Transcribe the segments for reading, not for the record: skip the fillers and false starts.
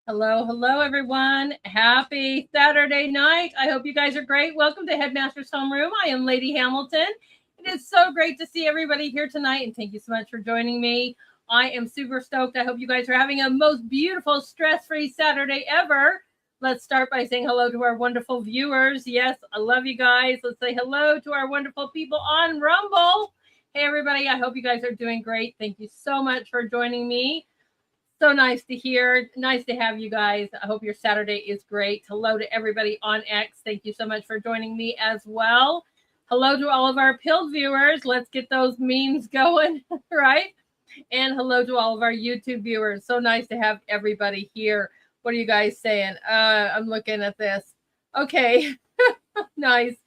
Hello, hello, everyone. Happy Saturday night. I hope you guys are great. Welcome to Headmaster's Homeroom. I am Lady Hamilton. It is so great to see everybody here tonight, and thank you so much for joining me. I am super stoked. I hope you guys are having a most beautiful, stress-free Saturday ever. Let's start by saying hello to our wonderful viewers. Yes, I love you guys. Let's say hello to our wonderful people on Rumble. Hey, everybody. I hope you guys are doing great. Thank you so much for joining me. So nice to hear. Nice to have you guys. I hope your Saturday is great. Hello to everybody on X. Thank you so much for joining me as well. Hello to all of our Pilled viewers. Let's get those memes going, right? And hello to all of our YouTube viewers. So nice to have everybody here. What are you guys saying? I'm looking at this. Okay. Nice.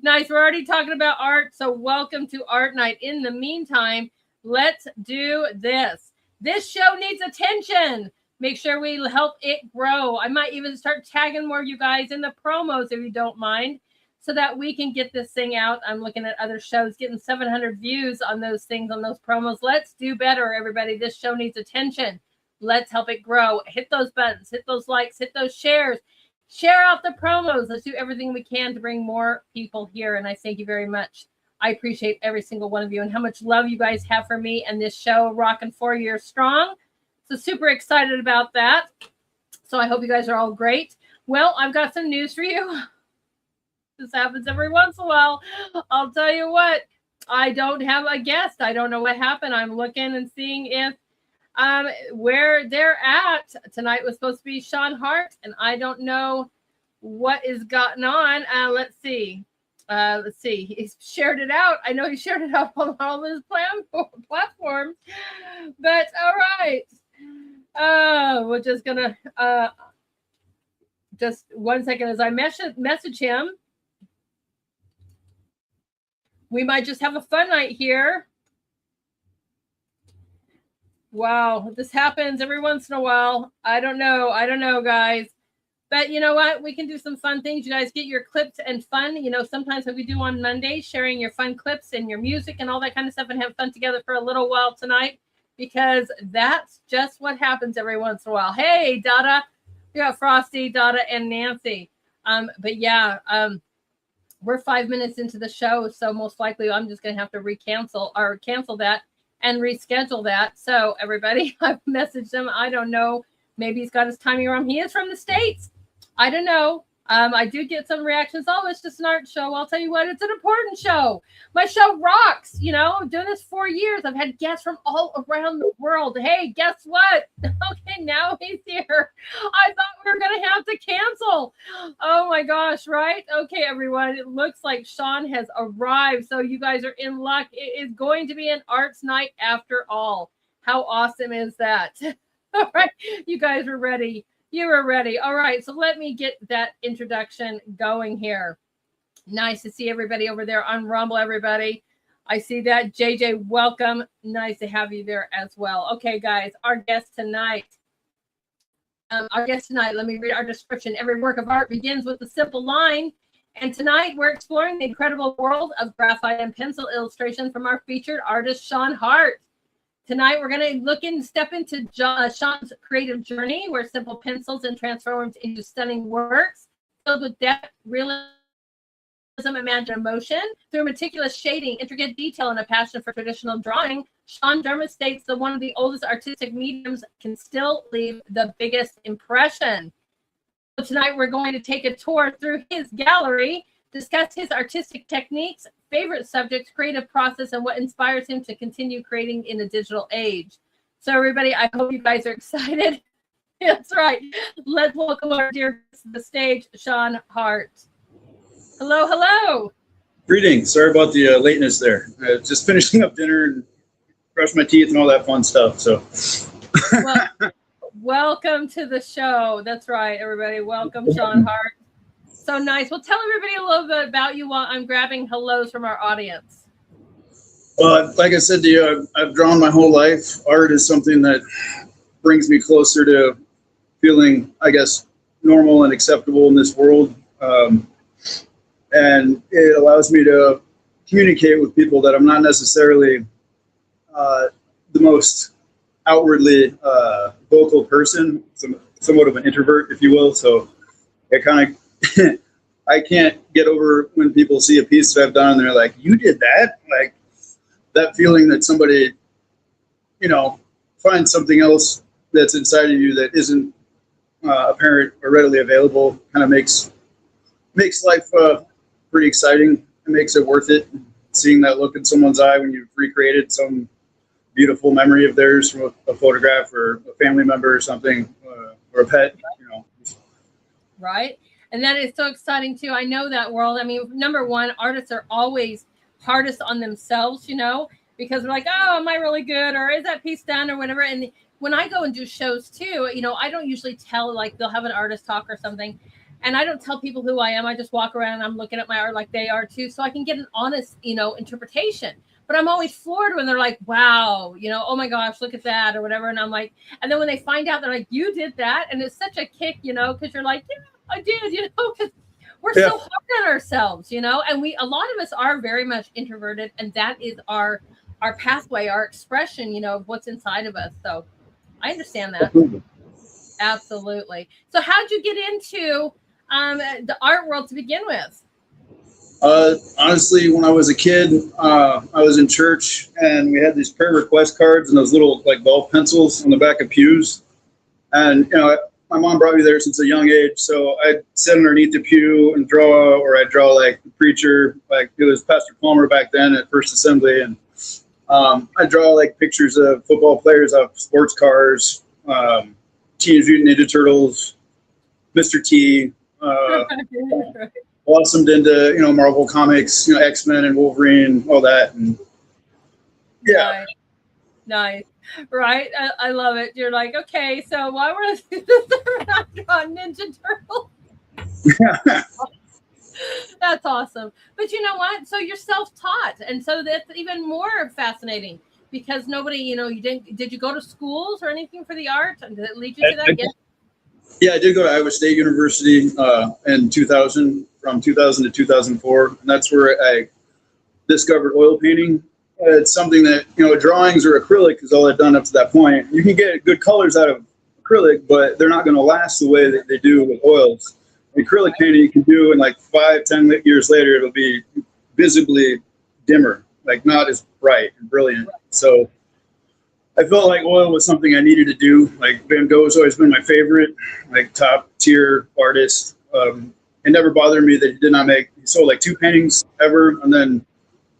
Nice. We're already talking about art. So welcome to Art Night. In the meantime, let's do this. This show needs attention. Make sure we help it grow. I might even start tagging more of you guys in the promos if you don't mind, so that we can get this thing out. I'm looking at other shows getting 700 views on those things, on those promos. Let's do better, everybody. This show needs attention. Let's help it grow. Hit those buttons, hit those likes, hit those shares. Share out the promos. Let's do everything we can to bring more people here. And I thank you very much. I appreciate every single one of you and how much love you guys have for me and this show, rocking 4 years strong. So super excited about that. So I hope you guys are all great. Well, I've got some news for you. This happens every once in a while. I'll tell you what, I don't have a guest. I don't know what happened. I'm looking and seeing if where they're at. Tonight was supposed to be Sean Hart, and I don't know what is gotten on. Let's see. He shared it out. I know he shared it out on all his platforms. But all right. We're just gonna just 1 second as I message him. We might just have a fun night here. Wow, this happens every once in a while. I don't know, guys. But you know what? We can do some fun things. You guys get your clips and fun. You know, sometimes what we do on Monday, sharing your fun clips and your music and all that kind of stuff and have fun together for a little while tonight, because that's just what happens every once in a while. Hey, Dada. We got Frosty, Dada, and Nancy. But yeah, we're 5 minutes into the show, so most likely I'm just going to have to cancel that and reschedule that. So everybody, I've messaged him. I don't know. Maybe he's got his timing wrong. He is from the States. I don't know. I do get some reactions. Oh, it's just an art show. I'll tell you what, it's an important show. My show rocks. You know, I'm doing this 4 years. I've had guests from all around the world. Hey, guess what? Okay, now he's here. I thought we were going to have to cancel. Oh my gosh, right? Okay, everyone. It looks like Sean has arrived. So you guys are in luck. It is going to be an arts night after all. How awesome is that? All right, you guys are ready. You are ready. All right, so let me get that introduction going here. Nice to see everybody over there on Rumble, everybody. I see that. JJ, welcome. Nice to have you there as well. Okay, guys, our guest tonight. Let me read our description. Every work of art begins with a simple line. And tonight we're exploring the incredible world of graphite and pencil illustration from our featured artist, Sean Hart. Tonight, we're going to step into Sean's creative journey, where simple pencils and transforms into stunning works filled with depth, realism, imagine emotion. Through meticulous shading, intricate detail, and a passion for traditional drawing, Sean Dermott states that one of the oldest artistic mediums can still leave the biggest impression. So tonight, we're going to take a tour through his gallery, discuss his artistic techniques, favorite subjects, creative process, and what inspires him to continue creating in the digital age. So everybody, I hope you guys are excited. That's right. Let's welcome our dear guest to the stage, Sean Hart. Hello, hello. Greetings. Sorry about the lateness there. Just finishing up dinner and brush my teeth and all that fun stuff. So, well, welcome to the show. That's right, everybody. Welcome, Sean Hart. So nice. Well, tell everybody a little bit about you while I'm grabbing hellos from our audience. Well, like I said to you, I've drawn my whole life. Art is something that brings me closer to feeling, I guess, normal and acceptable in this world. And it allows me to communicate with people that I'm not necessarily the most outwardly vocal person, somewhat of an introvert, if you will. So it kind of, I can't get over when people see a piece that I've done and they're like, "You did that?" Like that feeling that somebody, finds something else that's inside of you that isn't apparent or readily available, kind of makes life pretty exciting. It makes it worth it. Seeing that look in someone's eye when you've recreated some beautiful memory of theirs from a photograph or a family member or something, or a pet, Right. And that is so exciting too. I know that world. I mean, number one, artists are always hardest on themselves, because they're like, oh, am I really good? Or is that piece done or whatever? And when I go and do shows too, I don't usually tell, like they'll have an artist talk or something. And I don't tell people who I am. I just walk around and I'm looking at my art like they are too. So I can get an honest, interpretation. But I'm always floored when they're like, wow, oh my gosh, look at that or whatever. And I'm like, and then when they find out, they're like, you did that. And it's such a kick, because you're like, yeah, I did, because we're so hard on ourselves, and a lot of us are very much introverted, and that is our pathway, our expression, of what's inside of us. So I understand that. Absolutely. So how'd you get into the art world to begin with? Honestly, when I was a kid, I was in church and we had these prayer request cards and those little like golf pencils on the back of pews. And, my mom brought me there since a young age. So I'd sit underneath the pew and draw, or I'd draw like the preacher, like it was Pastor Palmer back then at First Assembly. And I'd draw like pictures of football players off sports cars, Teenage Mutant Ninja Turtles, Mr. T, blossomed into, Marvel Comics, X-Men and Wolverine, all that. And yeah. Nice. Right. I love it. You're like, okay, so why were not drawing Ninja Turtles? That's awesome. But you know what? So you're self-taught. And so that's even more fascinating because nobody, did you go to schools or anything for the art? Did it lead you to that? Yeah, I did go to Iowa State University in 2000, from 2000 to 2004. And that's where I discovered oil painting. It's something that, drawings or acrylic is all I've done up to that point. You can get good colors out of acrylic, but they're not going to last the way that they do with oils. Acrylic painting you can do in like 5-10 years later, it'll be visibly dimmer, like not as bright and brilliant. So I felt like oil was something I needed to do. Like Van Gogh's always been my favorite, like top tier artist. It never bothered me that he sold like 2 paintings ever. And then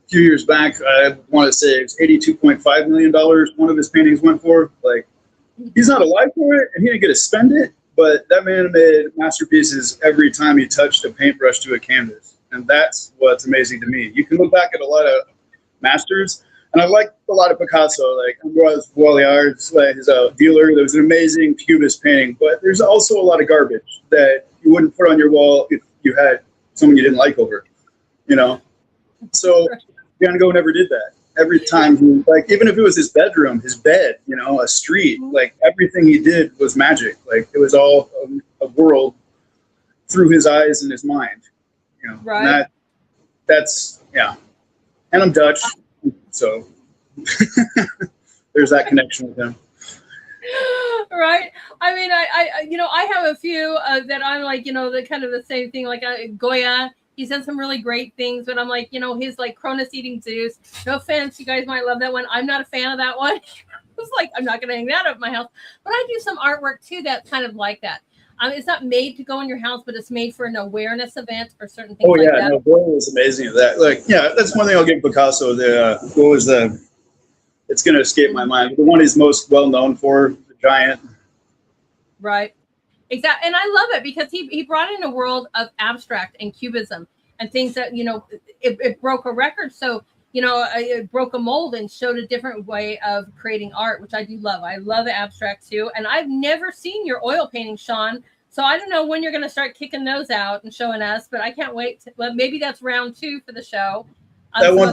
a few years back, I want to say it was $82.5 million one of his paintings went for. Like, he's not alive for it, and he didn't get to spend it, but that man made masterpieces every time he touched a paintbrush to a canvas. And that's what's amazing to me. You can look back at a lot of masters, and I like a lot of Picasso, like Ambroise Voillard, like his dealer. There was an amazing Cubist painting, but there's also a lot of garbage that you wouldn't put on your wall if you had someone you didn't like over, So Van Gogh never did that. Every time even if it was his bedroom, his bed, a street, like everything he did was magic. Like it was all a world through his eyes and his mind, Right. And that's. And I'm Dutch, so there's that connection with him. Right. I mean, I have a few that I'm like, the kind of the same thing, like Goya. He's done some really great things, but I'm like, his like Cronus eating Zeus. No offense, you guys might love that one. I'm not a fan of that one. It's like, I'm not going to hang that up in my house. But I do some artwork too that's kind of like that. It's not made to go in your house, but it's made for an awareness event or certain things like that. No, Goya was amazing at that. Like, that's one thing I'll give Picasso. It's going to escape my mind. The one he's most well known for, the giant. Right. Exactly. And I love it because he brought in a world of abstract and cubism and things that, it broke a record. So, it broke a mold and showed a different way of creating art, which I do love. I love abstract too. And I've never seen your oil painting, Sean. So I don't know when you're going to start kicking those out and showing us, but I can't wait. Well, maybe that's round 2 for the show. That one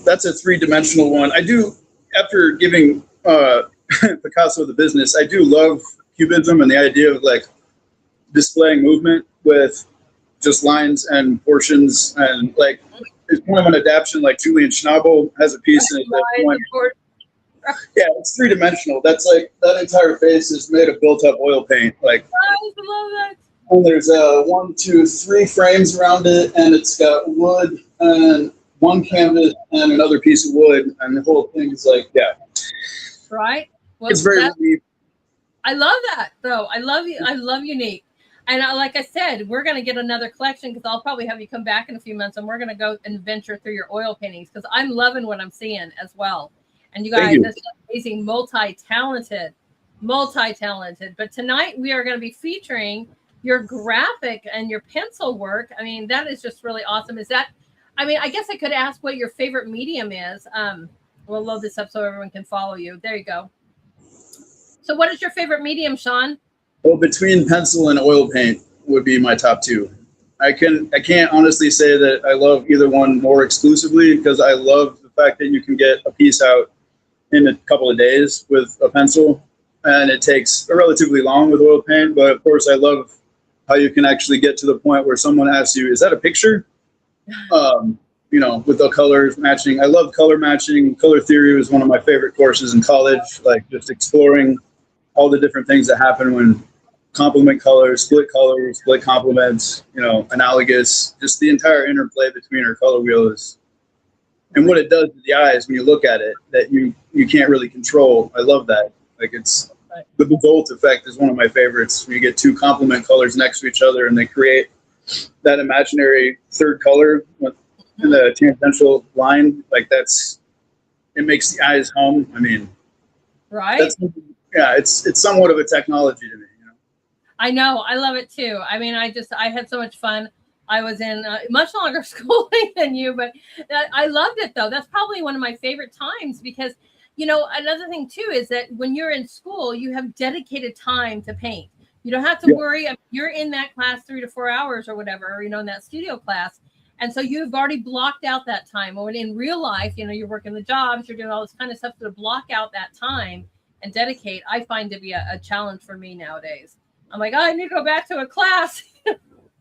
that's a 3-dimensional one. I do, after giving Picasso the business, I do love cubism and the idea of like displaying movement with just lines and portions, and like it's kind of an adaptation. Like Julian Schnabel has a piece in it. Yeah, it's three-dimensional. That's like that entire face is made of built-up oil paint. Like, I love that. and there's 1, 2, 3 frames around it, and it's got wood and one canvas and another piece of wood, and the whole thing is like, yeah. Right. Well, It's very unique. I love that though. I love you. I love unique. And like I said, we're going to get another collection because I'll probably have you come back in a few months and we're going to go and venture through your oil paintings because I'm loving what I'm seeing as well. And you guys, this is amazing, multi-talented. But tonight we are going to be featuring your graphic and your pencil work. I mean, that is just really awesome. Is that, I mean, I guess I could ask what your favorite medium is. We'll load this up so everyone can follow you. There you go. So what is your favorite medium, Sean? Well, between pencil and oil paint would be my top two. I can't honestly say that I love either one more exclusively because I love the fact that you can get a piece out in a couple of days with a pencil, and it takes relatively long with oil paint. But of course, I love how you can actually get to the point where someone asks you, "Is that a picture?" You know, with the colors matching. I love color matching. Color theory was one of my favorite courses in college. Like just exploring all the different things that happen when complement colors, split complements, you know, analogous, just the entire interplay between our color wheel is, and what it does to the eyes when you look at it that you can't really control. I love that. Like it's the Bolt effect is one of my favorites. When you get two complement colors next to each other and they create that imaginary third color in the tangential line, like it makes the eyes hum. I mean, right? Yeah, it's somewhat of a technology to me. I know. I love it too. I mean, I had so much fun. I was in much longer schooling than you, but I loved it though. That's probably one of my favorite times because, you know, another thing too is that when you're in school, you have dedicated time to paint. You don't have to worry. I mean, you're in that class 3 to 4 hours or whatever, you know, in that studio class. And so you've already blocked out that time. When in real life, you know, you're working the jobs, you're doing all this kind of stuff to block out that time and dedicate, I find to be a challenge for me nowadays. I'm like, oh, I need to go back to a class.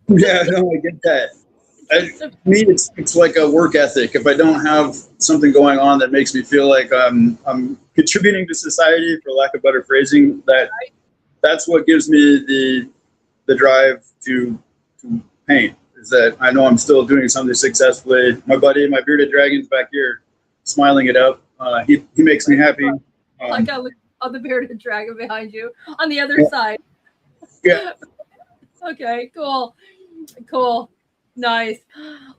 Yeah, no, I get that. To me, it's like a work ethic. If I don't have something going on that makes me feel like I'm contributing to society, for lack of better phrasing, that's what gives me the drive to paint. Is that I know I'm still doing something successfully. My buddy, my bearded dragon's back here, smiling it up. He makes me happy. Like I look on the bearded dragon behind you on the other side. Yeah. Okay, cool. Nice.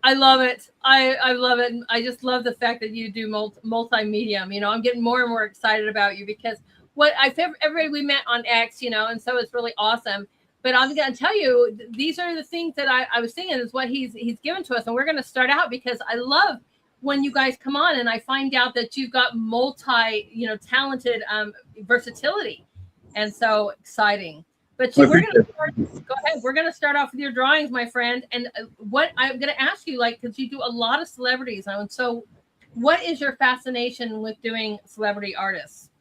I love it. I love it. I just love the fact that you do multimedia. You know, I'm getting more and more excited about you because everybody we met on X, you know, and so it's really awesome. But I'm going to tell you, these are the things that I was thinking is what he's given to us. And we're going to start out because I love when you guys come on and I find out that you've got talented versatility. And so exciting. But we're going to go ahead. We're going to start off with your drawings, my friend. And what I'm going to ask you, like, because you do a lot of celebrities. And so what is your fascination with doing celebrity artists?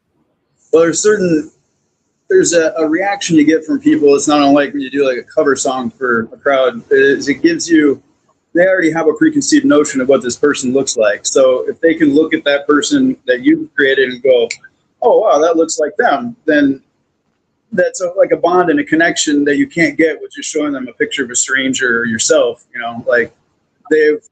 Well, there's a reaction you get from people. It's not unlike when you do like a cover song for a crowd. It gives you, they already have a preconceived notion of what this person looks like. So if they can look at that person that you've created and go, oh, wow, that looks like them, then that's like a bond and a connection that you can't get with just showing them a picture of a stranger or yourself. You know, like they've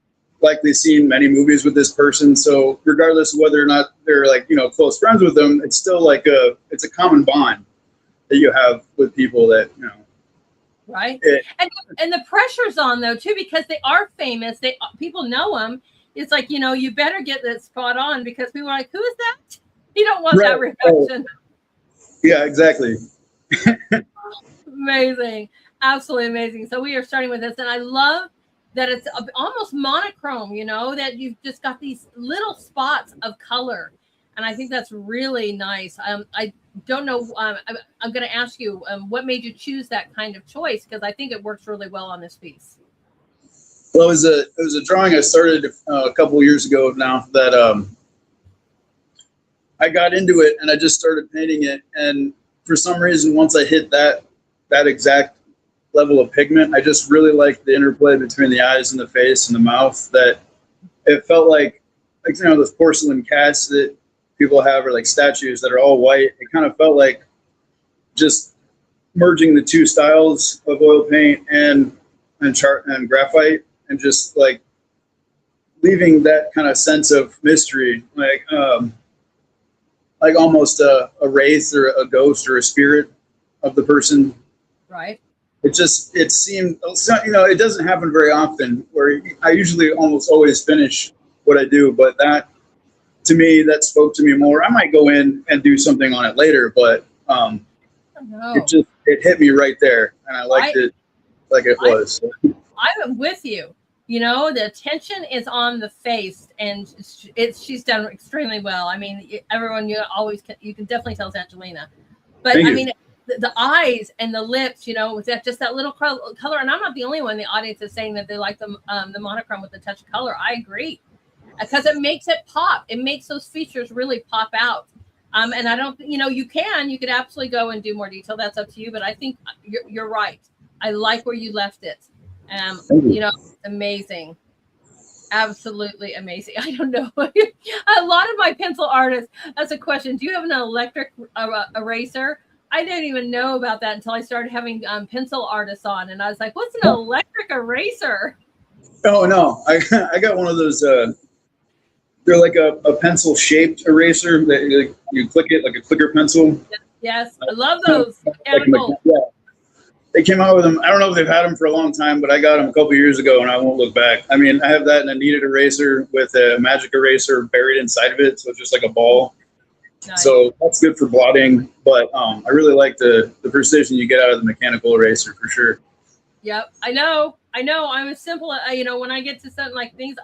likely seen many movies with this person. So regardless of whether or not they're like, you know, close friends with them, it's still like it's a common bond that you have with people that, you know. Right. And the pressure's on though, too, because they are famous. People know them. It's like, you know, you better get that spot on because people are like, who is that? You don't want that reaction. Yeah, exactly. Amazing. Absolutely amazing. So we are starting with this. And I love that it's almost monochrome, you know, that you've just got these little spots of color. And I think that's really nice. I don't know. I'm going to ask you what made you choose that kind of choice? Because I think it works really well on this piece. Well, it was a drawing I started a couple of years ago now that I got into it and I just started painting it. And for some reason, once I hit that exact level of pigment, I just really liked the interplay between the eyes and the face and the mouth, that it felt like you know, those porcelain cats that people have, or like statues that are all white. It kind of felt like just merging the two styles of oil paint and graphite, and just like leaving that kind of sense of mystery, like almost a wraith or a ghost or a spirit of the person. Right. It seemed, it doesn't happen very often, where I usually almost always finish what I do, but that, to me, that spoke to me more. I might go in and do something on it later, but it hit me right there, and I liked it like it was. I'm with you. The attention is on the face, and she's done extremely well. I mean, everyone, you can definitely tell it's Angelina, but I mean, the eyes and the lips, with just that little color. And I'm not the only one. The audience is saying that they like the monochrome with the touch of color. I agree, because it makes it pop. It makes those features really pop out. And I don't, you could absolutely go and do more detail. That's up to you. But I think you're right. I like where you left it. Amazing. Absolutely amazing. I don't know. A lot of my pencil artists, that's a question. Do you have an electric eraser? I didn't even know about that until I started having pencil artists on. And I was like, what's an electric eraser? Oh, no. I got one of those. They're like a pencil shaped eraser that you click it like a clicker pencil. Yes. I love those. They came out with them. I don't know if they've had them for a long time, but I got them a couple years ago, and I won't look back. I mean, I have that in a kneaded eraser with a magic eraser buried inside of it, so it's just like a ball. Nice. So that's good for blotting, but I really like the precision you get out of the mechanical eraser for sure. Yep, I know. I'm a simple. When I get to something like things,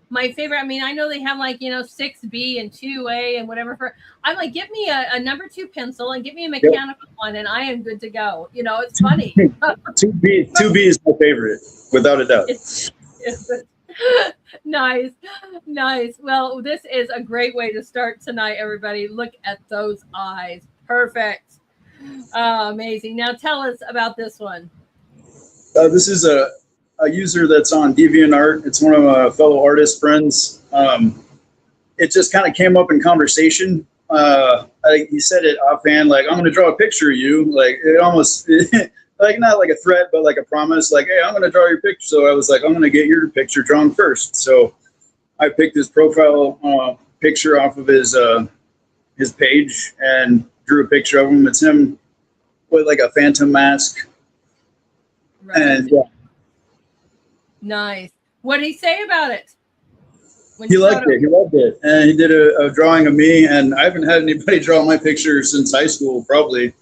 my favorite. I mean, I know they have 6B and 2A and whatever. I'm like, give me a number 2 pencil and give me a mechanical one, and I am good to go. It's funny. 2B is my favorite, without a doubt. Nice. Well, this is a great way to start tonight, everybody. Look at those eyes. Perfect. Amazing. Now tell us about this one. This is a user that's on DeviantArt. It's one of my fellow artist friends. It just kind of came up in conversation. He said it offhand, like, I'm going to draw a picture of you. Like, it almost, like, not like a threat, but like a promise, like, hey, I'm going to draw your picture. So I was like, I'm going to get your picture drawn first. So I picked his profile picture off of his page and drew a picture of him. It's him with like a phantom mask. Right. And nice. What did he say about it? He liked it. He loved it. And he did a drawing of me. And I haven't had anybody draw my picture since high school, probably,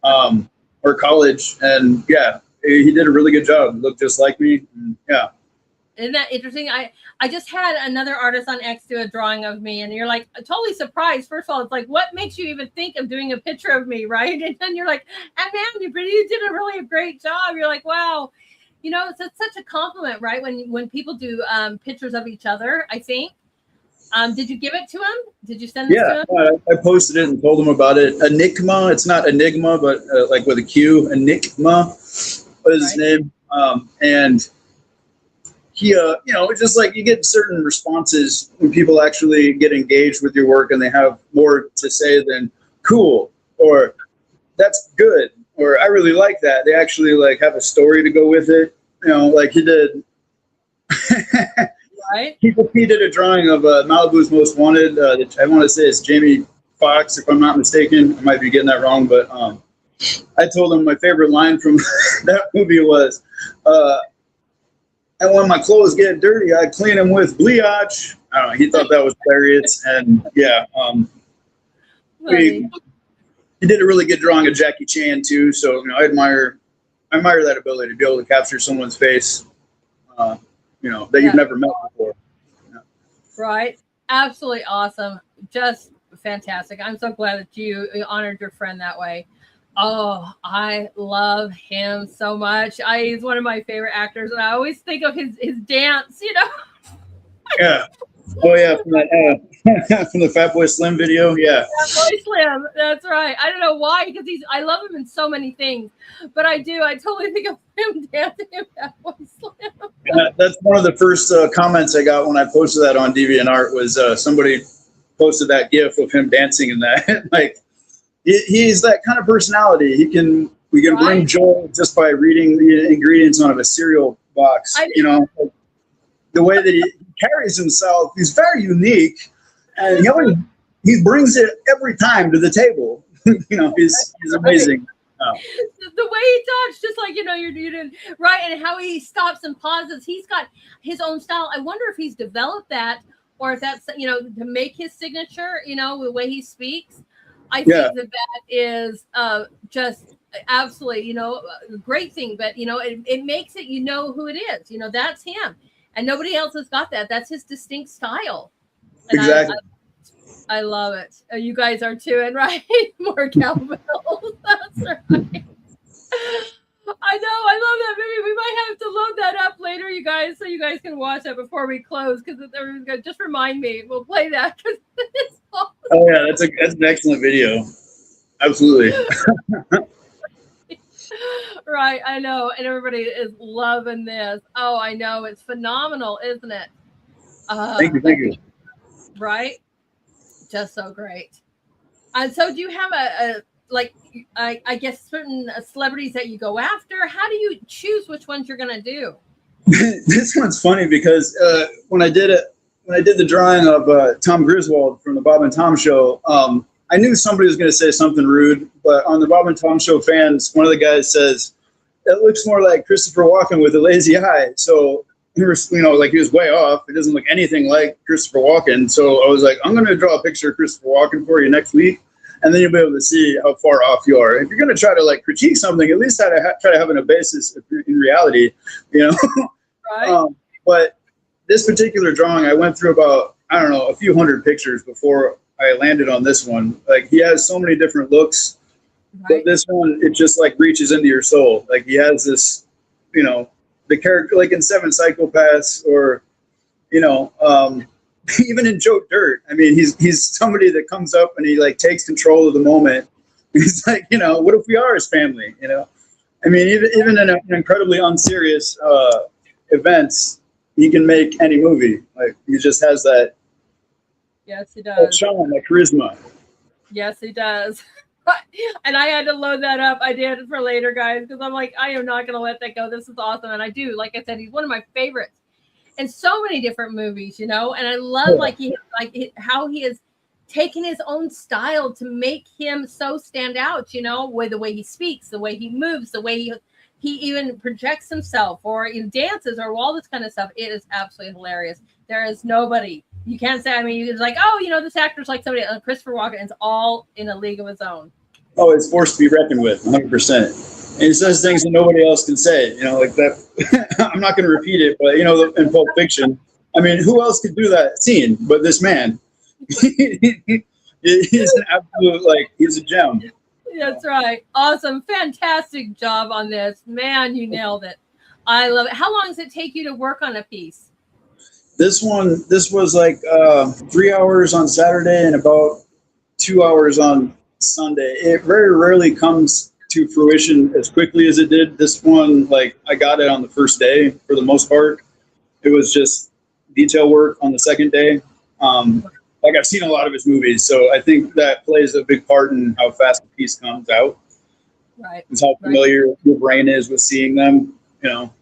or college. And yeah, he did a really good job. He looked just like me. And, yeah. Isn't that interesting? I just had another artist on X do a drawing of me, and you're like totally surprised. First of all, it's like, what makes you even think of doing a picture of me, right? And then you're like, and man, you did a really great job. You're like, wow. It's such a compliment, right? When people do pictures of each other, I think. Did you give it to him? Did you send it to him? I posted it and told him about it. Enigma. It's not Enigma, but like with a Q. Enigma was his name. And he, just like you get certain responses when people actually get engaged with your work and they have more to say than cool or that's good. Or I really like that. They actually like have a story to go with it. Like he did. Right. He did a drawing of Malibu's Most Wanted. I want to say it's Jamie Foxx, if I'm not mistaken. I might be getting that wrong, but I told him my favorite line from that movie was, and when my clothes get dirty, I clean them with bleach. I don't know. He thought that was hilarious. And yeah, he did a really good drawing of Jackie Chan too. So I admire that ability to be able to capture someone's face, that you've never met before. Yeah. Right. Absolutely awesome. Just fantastic. I'm so glad that you honored your friend that way. Oh, I love him so much. He's one of my favorite actors, and I always think of his dance. Yeah. Oh yeah, from that from the Fat Boy Slim video. Yeah. Fat Boy Slim. That's right. I don't know why, because I love him in so many things, but I do. I totally think of him dancing in Fat Boy Slim. That's one of the first comments I got when I posted that on DeviantArt was somebody posted that GIF of him dancing in that. Like, he's that kind of personality. We can bring joy just by reading the ingredients on a cereal box. You know, the way that he carries himself, he's very unique, and he brings it every time to the table. You know, he's amazing. The way he talks, just like, you know, you're doing right, and how he stops and pauses. He's got his own style. I wonder if he's developed that, or if that's, you know, to make his signature, you know, the way he speaks. I think that is just absolutely, you know, a great thing. But, you know, it makes it, you know, who it is. You know, that's him. And nobody else has got that. That's his distinct style. And exactly. I love it. You guys are too, and right, more cowbells. That's right. I know. I love that movie. We might have to load that up later, you guys, so you guys can watch that before we close. Because just remind me, we'll play that. It's awesome. Oh yeah, that's an excellent video. Absolutely. Right, I know, and everybody is loving this. Oh, I know, it's phenomenal, isn't it? Thank you. Right, just so great. And so, do you have I guess certain celebrities that you go after? How do you choose which ones you're going to do? This one's funny because when I did the drawing of Tom Griswold from the Bob and Tom Show, I knew somebody was going to say something rude, but on the Bob and Tom Show fans, one of the guys says, "It looks more like Christopher Walken with a lazy eye." So, you know, like, he was way off. It doesn't look anything like Christopher Walken. So I was like, I'm going to draw a picture of Christopher Walken for you next week, and then you'll be able to see how far off you are. If you're going to try to like critique something, at least try to have a basis in reality, you know. Right. But this particular drawing, I went through about, I don't know, a few hundred pictures before I landed on this one. Like, he has so many different looks, but this one, it just like reaches into your soul. Like, he has this, you know, the character, like in Seven Psychopaths, or, you know, even in Joe Dirt. I mean, he's somebody that comes up and he like takes control of the moment. He's like, you know, what if we are his family? You know, I mean, even in an incredibly unserious events, he can make any movie. Like, he just has that. Yes, he does. Sean, that charisma. Yes, he does. And I had to load that up. I did for later, guys, because I'm like, I am not going to let that go. This is awesome. And I do. Like I said, he's one of my favorites in so many different movies, you know. And I love how he has taken his own style to make him so stand out, you know, with the way he speaks, the way he moves, the way he even projects himself, or dances, or all this kind of stuff. It is absolutely hilarious. There is nobody. You can't say, I mean, it's like, oh, you know, this actor's like somebody, Christopher Walken is all in a league of his own. Oh, it's forced to be reckoned with, 100%. And he says things that nobody else can say, you know, like that. I'm not going to repeat it, but, you know, in Pulp Fiction, I mean, who else could do that scene but this man? He's an absolute, like, he's a gem. That's right. Awesome. Fantastic job on this. Man, you nailed it. I love it. How long does it take you to work on a piece? This was like 3 hours on Saturday and about 2 hours on Sunday. It very rarely comes to fruition as quickly as it did. This one, like, I got it on the first day for the most part. It was just detail work on the second day. Like, I've seen a lot of his movies, so I think that plays a big part in how fast the piece comes out. Right. It's how familiar your brain is with seeing them, you know.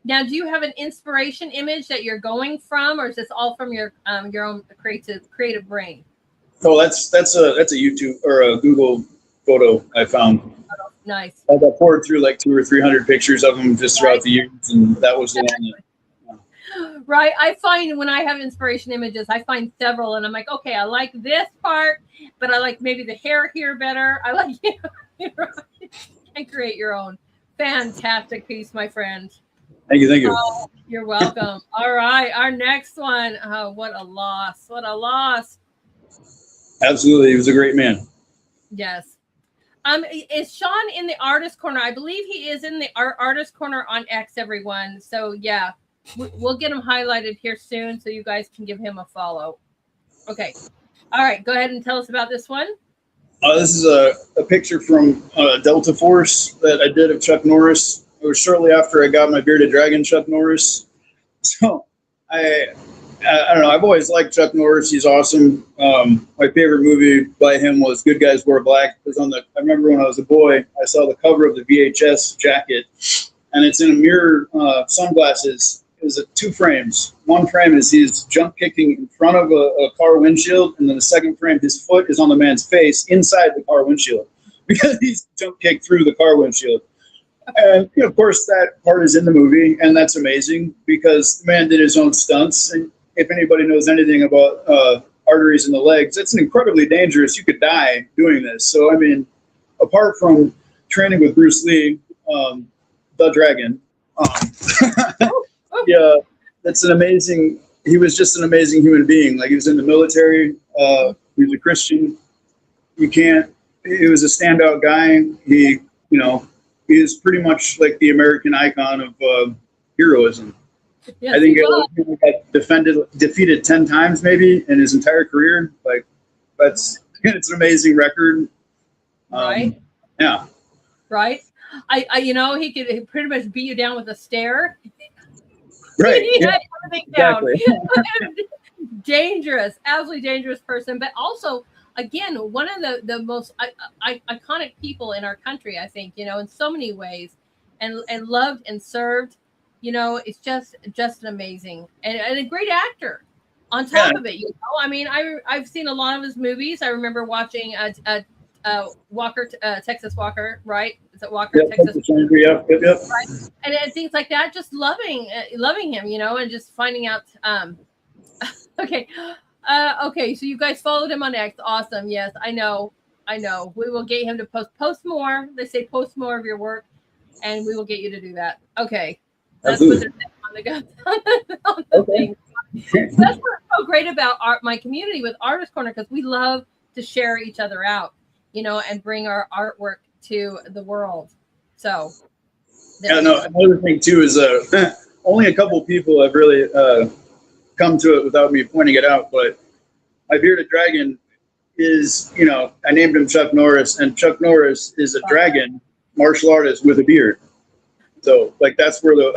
Now, do you have an inspiration image that you're going from, or is this all from your own creative brain? Oh, that's a YouTube or a Google photo I found. Oh, nice. I poured through like 200 or 300 pictures of them just throughout the years, and that was the one. Right. I find when I have inspiration images, I find several, and I'm like, okay, I like this part, but I like maybe the hair here better. I like, you know, and create your own. Fantastic piece, my friend. Thank you. Oh, you're welcome. All right, our next one. Oh, what a loss! What a loss! Absolutely, he was a great man. Yes. Is Sean in the artist corner? I believe he is in the artist corner on X, everyone. So yeah, we'll get him highlighted here soon, so you guys can give him a follow. Okay. All right, go ahead and tell us about this one. This is a picture from Delta Force that I did of Chuck Norris. It was shortly after I got my bearded dragon, Chuck Norris. So I I don't know. I've always liked Chuck Norris. He's awesome. My favorite movie by him was Good Guys Wear Black. It was I remember when I was a boy, I saw the cover of the VHS jacket, and it's in a mirror, sunglasses. Is it 2 frames? One frame is he's jump kicking in front of a car windshield, and then the second frame, his foot is on the man's face inside the car windshield because he's jump kicked through the car windshield. And of course, that part is in the movie, and that's amazing because the man did his own stunts. And if anybody knows anything about arteries in the legs, it's incredibly dangerous. You could die doing this. So, I mean, apart from training with Bruce Lee, the Dragon, yeah, that's an amazing. He was just an amazing human being. Like, he was in the military. He was a Christian. He was a standout guy. He is pretty much like the American icon of heroism. Yes, I think he got defeated 10 times maybe in his entire career. Like, it's an amazing record. Right. Yeah. Right. He could pretty much beat you down with a stare. Right. He had everything down. Dangerous, absolutely dangerous person, but also, again, one of the most iconic people in our country, I think, in so many ways, and loved and served. It's just an amazing and a great actor on top of it. I mean, I've seen a lot of his movies. I remember watching Walker, Texas Walker, right? Is it Walker, Texas? Yep. Right? And things like that, just loving him, and just finding out. Okay. So you guys followed him on X. Awesome. Yes, I know. We will get him to post more. They say post more of your work, and we will get you to do that. Okay. Let's put it on the thing. That's what's so great about my community with Artist Corner, because we love to share each other out, and bring our artwork to the world. So. Another thing too is only a couple people have really come to it without me pointing it out, but my bearded dragon is, I named him Chuck Norris, and Chuck Norris is a dragon martial artist with a beard. So, like, that's where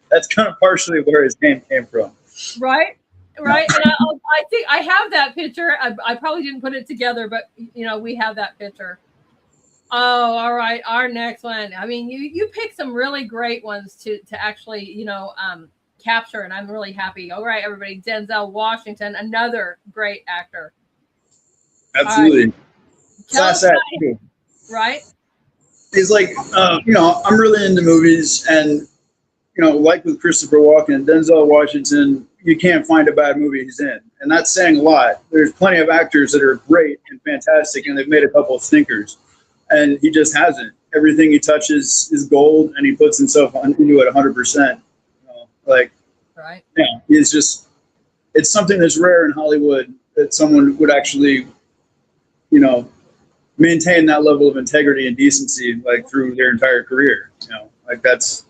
that's kind of partially where his name came from. Right. And I think I have that picture. I probably didn't put it together, but we have that picture. Oh, all right. Our next one. I mean, you picked some really great ones to actually, capture, and I'm really happy. All right, everybody. Denzel Washington, another great actor. Absolutely. Class act too. Right. He's like, I'm really into movies, and like with Christopher Walken, Denzel Washington, you can't find a bad movie he's in, and that's saying a lot. There's plenty of actors that are great and fantastic, and they've made a couple of stinkers, and he just hasn't. Everything he touches is gold, and he puts himself into it 100%. Right. Yeah, it's something that's rare in Hollywood that someone would actually, maintain that level of integrity and decency, like, through their entire career. That's.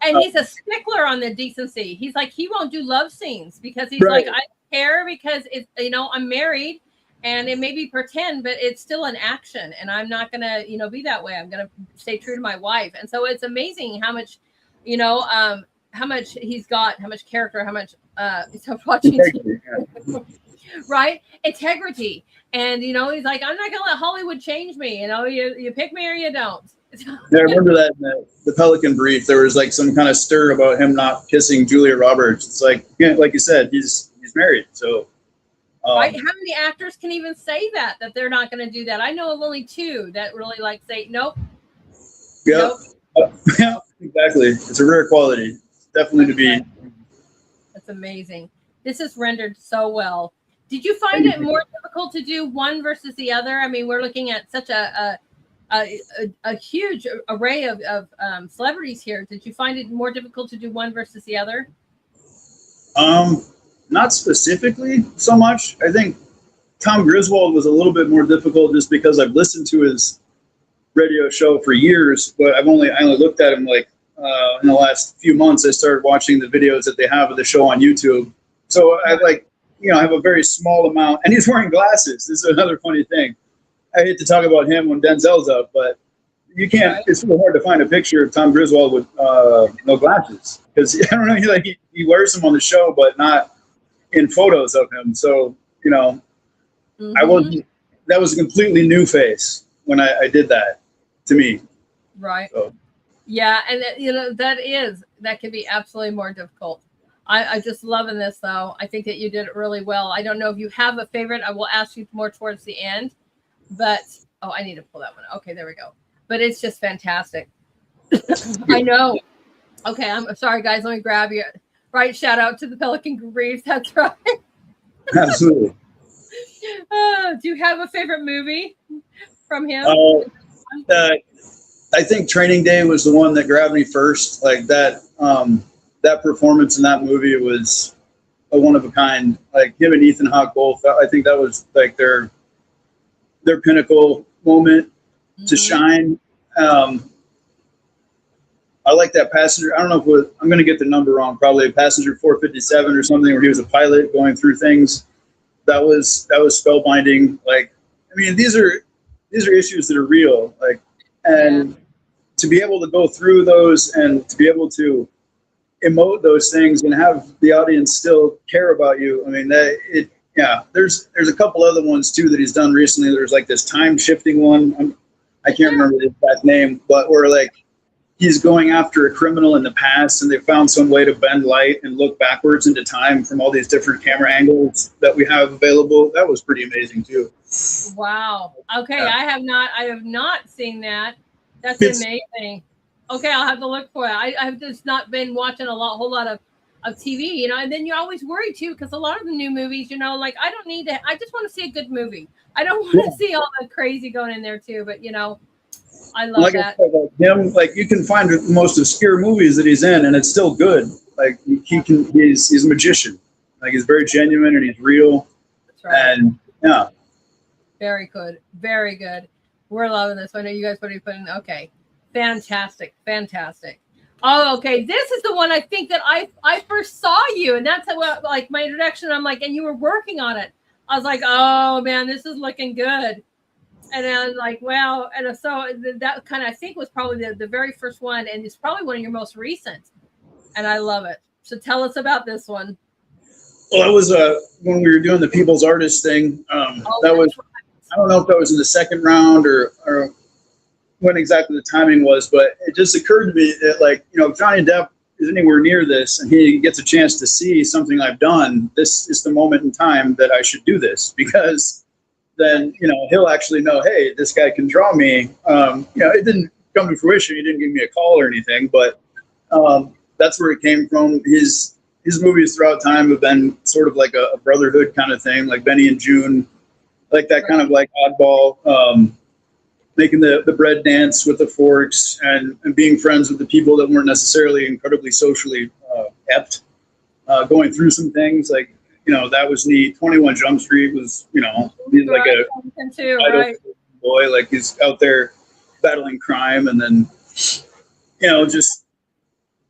And he's a stickler on the decency. He's like, he won't do love scenes because he's like, I don't care because it's, I'm married and it may be pretend, but it's still an action, and I'm not gonna, be that way. I'm gonna stay true to my wife. And so it's amazing how much, how much he's got, how much character, how much watching right? Integrity. And he's like, I'm not gonna let Hollywood change me. You pick me or you don't. Yeah, I remember that in the Pelican Brief, there was like some kind of stir about him not kissing Julia Roberts. It's like, like you said, he's married. So right? How many actors can even say that they're not going to do that? I know of only 2 that really say nope. Yeah. Nope. Yeah, exactly. It's a rare quality. Definitely to be. That's amazing. This is rendered so well. Did you find it more difficult to do one versus the other? I mean, we're looking at such a huge array of celebrities here. Did you find it more difficult to do one versus the other? Not specifically so much. I think Tom Griswold was a little bit more difficult just because I've listened to his radio show for years, but I only looked at him like in the last few months. I started watching the videos that they have of the show on YouTube. So I have a very small amount, and he's wearing glasses. This is another funny thing. I hate to talk about him when Denzel's up, but you can't. Right. It's really hard to find a picture of Tom Griswold with no glasses, because I don't know. He wears them on the show, but not in photos of him. So, you know, I wasn't, that was a completely new face when I did that to me. Right. So. Yeah. And you know, that can be absolutely more difficult. I just loving this though. I think that you did it really well. I don't know if you have a favorite. I will ask you more towards the end, but I need to pull that one. Okay, there we go. But it's just fantastic. I know. Okay, I'm sorry, guys. Let me grab you. Right, shout out to the Pelican Reefs. That's right. Absolutely. Do you have a favorite movie from him? I think Training Day was the one that grabbed me first. Like that, that performance in that movie was a one of a kind. Like him and Ethan Hawke both. I think that was like their pinnacle moment to shine. I like that passenger. I don't know if it was, I'm going to get the number wrong. Probably passenger 457 or something, where he was a pilot going through things. That was spellbinding. Like, I mean, these are issues that are real. Like, and to be able to go through those and to be able to emote those things and have the audience still care about you. I mean, there's a couple other ones too that he's done recently. There's like this time shifting one. I can't remember the exact name, but where like he's going after a criminal in the past and they found some way to bend light and look backwards into time from all these different camera angles that we have available. That was pretty amazing too. Wow. Okay. Yeah. I have not seen that. That's amazing. Okay. I'll have to look for it. I've just not been watching whole lot of TV, you know, and then you're always worried too, because a lot of the new movies, you know, like I just want to see a good movie. I don't want to see all the crazy going in there too, but you know, I love that. I said, him, like you can find the most obscure movies that he's in and it's still good. Like he's a magician. Like he's very genuine and he's real. That's right. And yeah. Very good. Very good. We're loving this. I know you guys what are you putting? Okay. Fantastic. Fantastic. Oh, okay. This is the one I think that I first saw you, and that's like my introduction. I'm like, and you were working on it. I was like, oh man, this is looking good. And I was like, wow. And so that kind of, I think, was probably the very first one, and it's probably one of your most recent. And I love it. So tell us about this one. Well, that was when we were doing the People's Artist thing. That was, I don't know if that was in the second round or when exactly the timing was, but it just occurred to me that, like, you know, if Johnny Depp is anywhere near this and he gets a chance to see something I've done, this is the moment in time that I should do this, because then, you know, he'll actually know, hey, this guy can draw me. You know, it didn't come to fruition. He didn't give me a call or anything, but that's where it came from. His movies throughout time have been sort of like a brotherhood kind of thing, like Benny and June, like that kind of like oddball, making the bread dance with the forks and being friends with the people that weren't necessarily incredibly socially apt, going through some things. Like, you know, that was neat. 21 Jump Street was, you know, he's like a boy, like he's out there battling crime, and then, you know, just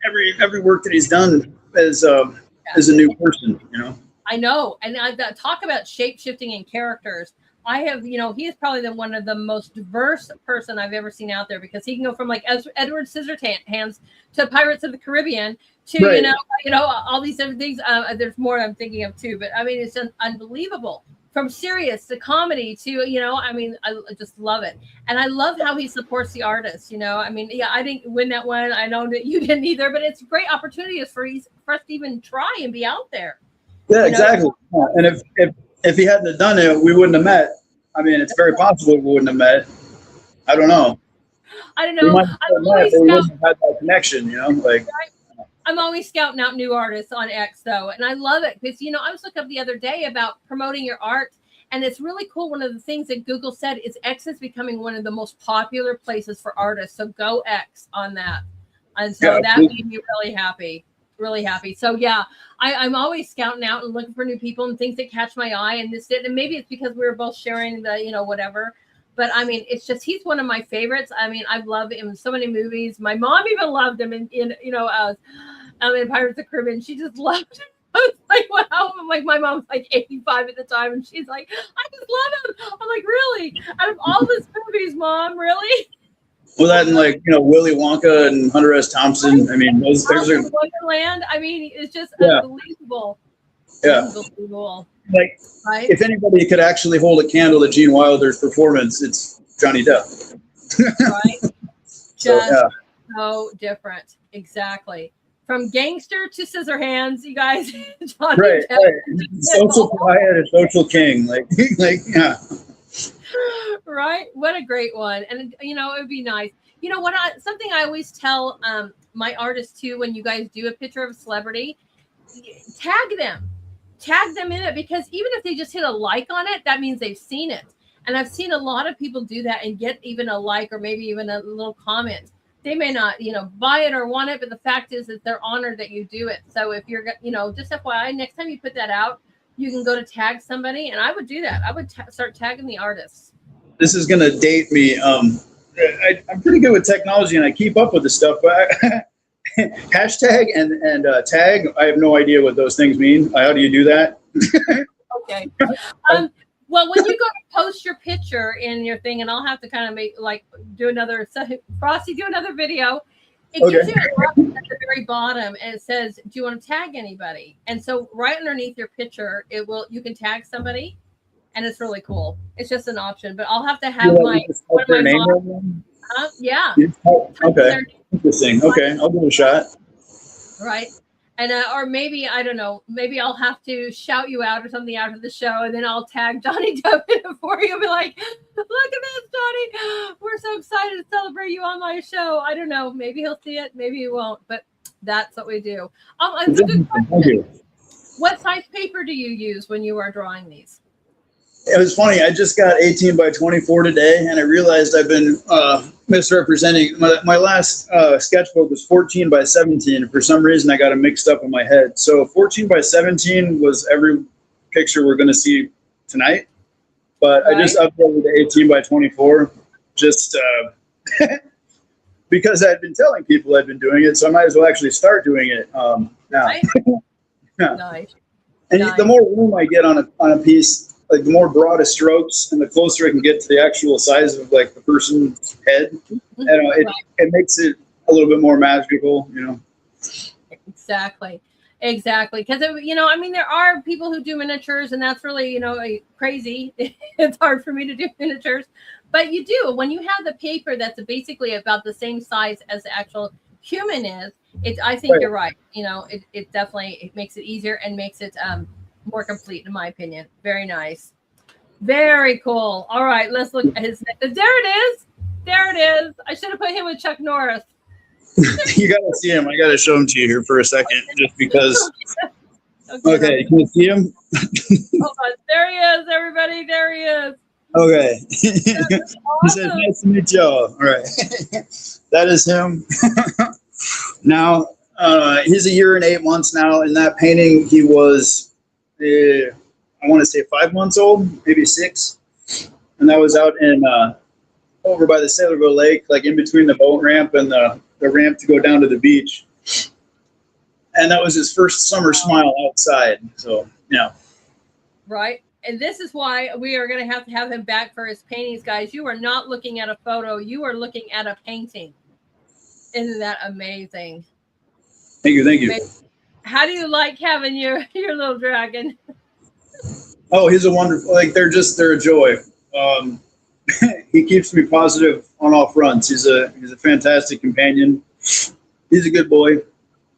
every work that he's done as a new person, you know. I know, and I talk about shape shifting in characters. I have, you know, he is probably one of the most diverse person I've ever seen out there, because he can go from like Edward Scissorhands to Pirates of the Caribbean to, right, you know, all these different things. There's more I'm thinking of too, but I mean, it's just unbelievable. From serious to comedy to, you know, I mean, I just love it. And I love how he supports the artists, you know. I mean, yeah, I didn't win that one. I know that you didn't either, but it's a great opportunity for us to even try and be out there. Yeah, exactly. And if he hadn't have done it, we wouldn't have met. I mean, it's very possible we wouldn't have met. I don't know. I don't know. We wouldn't have had that connection, you know, like. I'm always scouting out new artists on X, though, and I love it because, you know, I was looking up the other day about promoting your art, and it's really cool. One of the things that Google said is X is becoming one of the most popular places for artists, so go X on that. And so that made me really happy, really happy. So, yeah, I'm always scouting out and looking for new people and things that catch my eye, and maybe it's because we were both sharing the, you know, whatever. But I mean, it's just, he's one of my favorites. I mean, I've loved him in so many movies. My mom even loved him in you know, in Pirates of the Caribbean. She just loved him. I was like, wow. I'm like, my mom's like 85 at the time, and she's like, I just love him. I'm like, really? Out of all these movies, Mom, really? Well, that and like, you know, Willy Wonka and Hunter S. Thompson. I mean, those are Wonderland. I mean, it's just unbelievable. Yeah. Unbelievable. Like, right? if anybody could actually hold a candle to Gene Wilder's performance, it's Johnny Depp. Right? So, Just yeah. so different. Exactly. From gangster to Scissorhands, you guys. Johnny Right, Depp. right. Social quiet and social king. Like, yeah. Right? What a great one. And you know, it would be nice. You know what? Something I always tell my artists too, when you guys do a picture of a celebrity, tag them in it, because even if they just hit a like on it, that means they've seen it. And I've seen a lot of people do that and get even a like or maybe even a little comment. They may not, buy it or want it, but the fact is that they're honored that you do it. So if you're, just FYI, next time you put that out, you can go to tag somebody, and I would do that. I would start tagging the artists. This is gonna date me. I'm pretty good with technology and I keep up with the stuff, but hashtag and tag, I have no idea what those things mean. How do you do that? Okay. Well, when you go to post your picture in your thing, and I'll have to kind of do another video. It gives you a button at the very bottom, and it says, "Do you want to tag anybody?" And so right underneath your picture, you can tag somebody, and it's really cool. It's just an option, but I'll have to have yeah. Okay. Interesting. Okay, I'll give it a shot. Right. And or maybe, I don't know, maybe I'll have to shout you out or something after the show, and then I'll tag Johnny Depp in it for you and be like, look at this, Johnny. We're so excited to celebrate you on my show. I don't know. Maybe he'll see it. Maybe he won't. But that's what we do. It's a good question. What size paper do you use when you are drawing these? It was funny. I just got 18 by 24 today, and I realized I've been misrepresenting. My last sketchbook was 14 by 17. For some reason, I got it mixed up in my head. So 14 by 17 was every picture we're going to see tonight. But right. I just updated to 18 by 24 just because I'd been telling people I'd been doing it, so I might as well actually start doing it now. Right. Yeah. Nice. And the more room I get on a piece, like the more broadest strokes and the closer I can get to the actual size of like the person's head, it makes it a little bit more magical, Exactly. Because, there are people who do miniatures, and that's really, crazy. It's hard for me to do miniatures, but you do. When you have the paper that's basically about the same size as the actual human is, I think you're right. It definitely makes it easier and makes it more complete, in my opinion. Very nice. Very cool. All right, let's look at his neck. There it is. I should have put him with Chuck Norris. You gotta see him. I gotta show him to you here for a second, just because. Okay, can you see him? Hold on. There he is, everybody. There he is. Okay. Awesome. He says, "Nice to meet y'all." All right. That is him. Now, he's 1 year and 8 months now. In that painting, he was, I want to say 5 months old, maybe 6. And that was out in over by the Sailorville Lake, like in between the boat ramp and the ramp to go down to the beach. And that was his first summer smile outside. So, yeah. Right. And this is why we are going to have him back for his paintings, guys. You are not looking at a photo. You are looking at a painting. Isn't that amazing? Thank you. How do you like having your little dragon? Oh, he's a wonderful, they're a joy. He keeps me positive on all fronts. He's a fantastic companion. He's a good boy.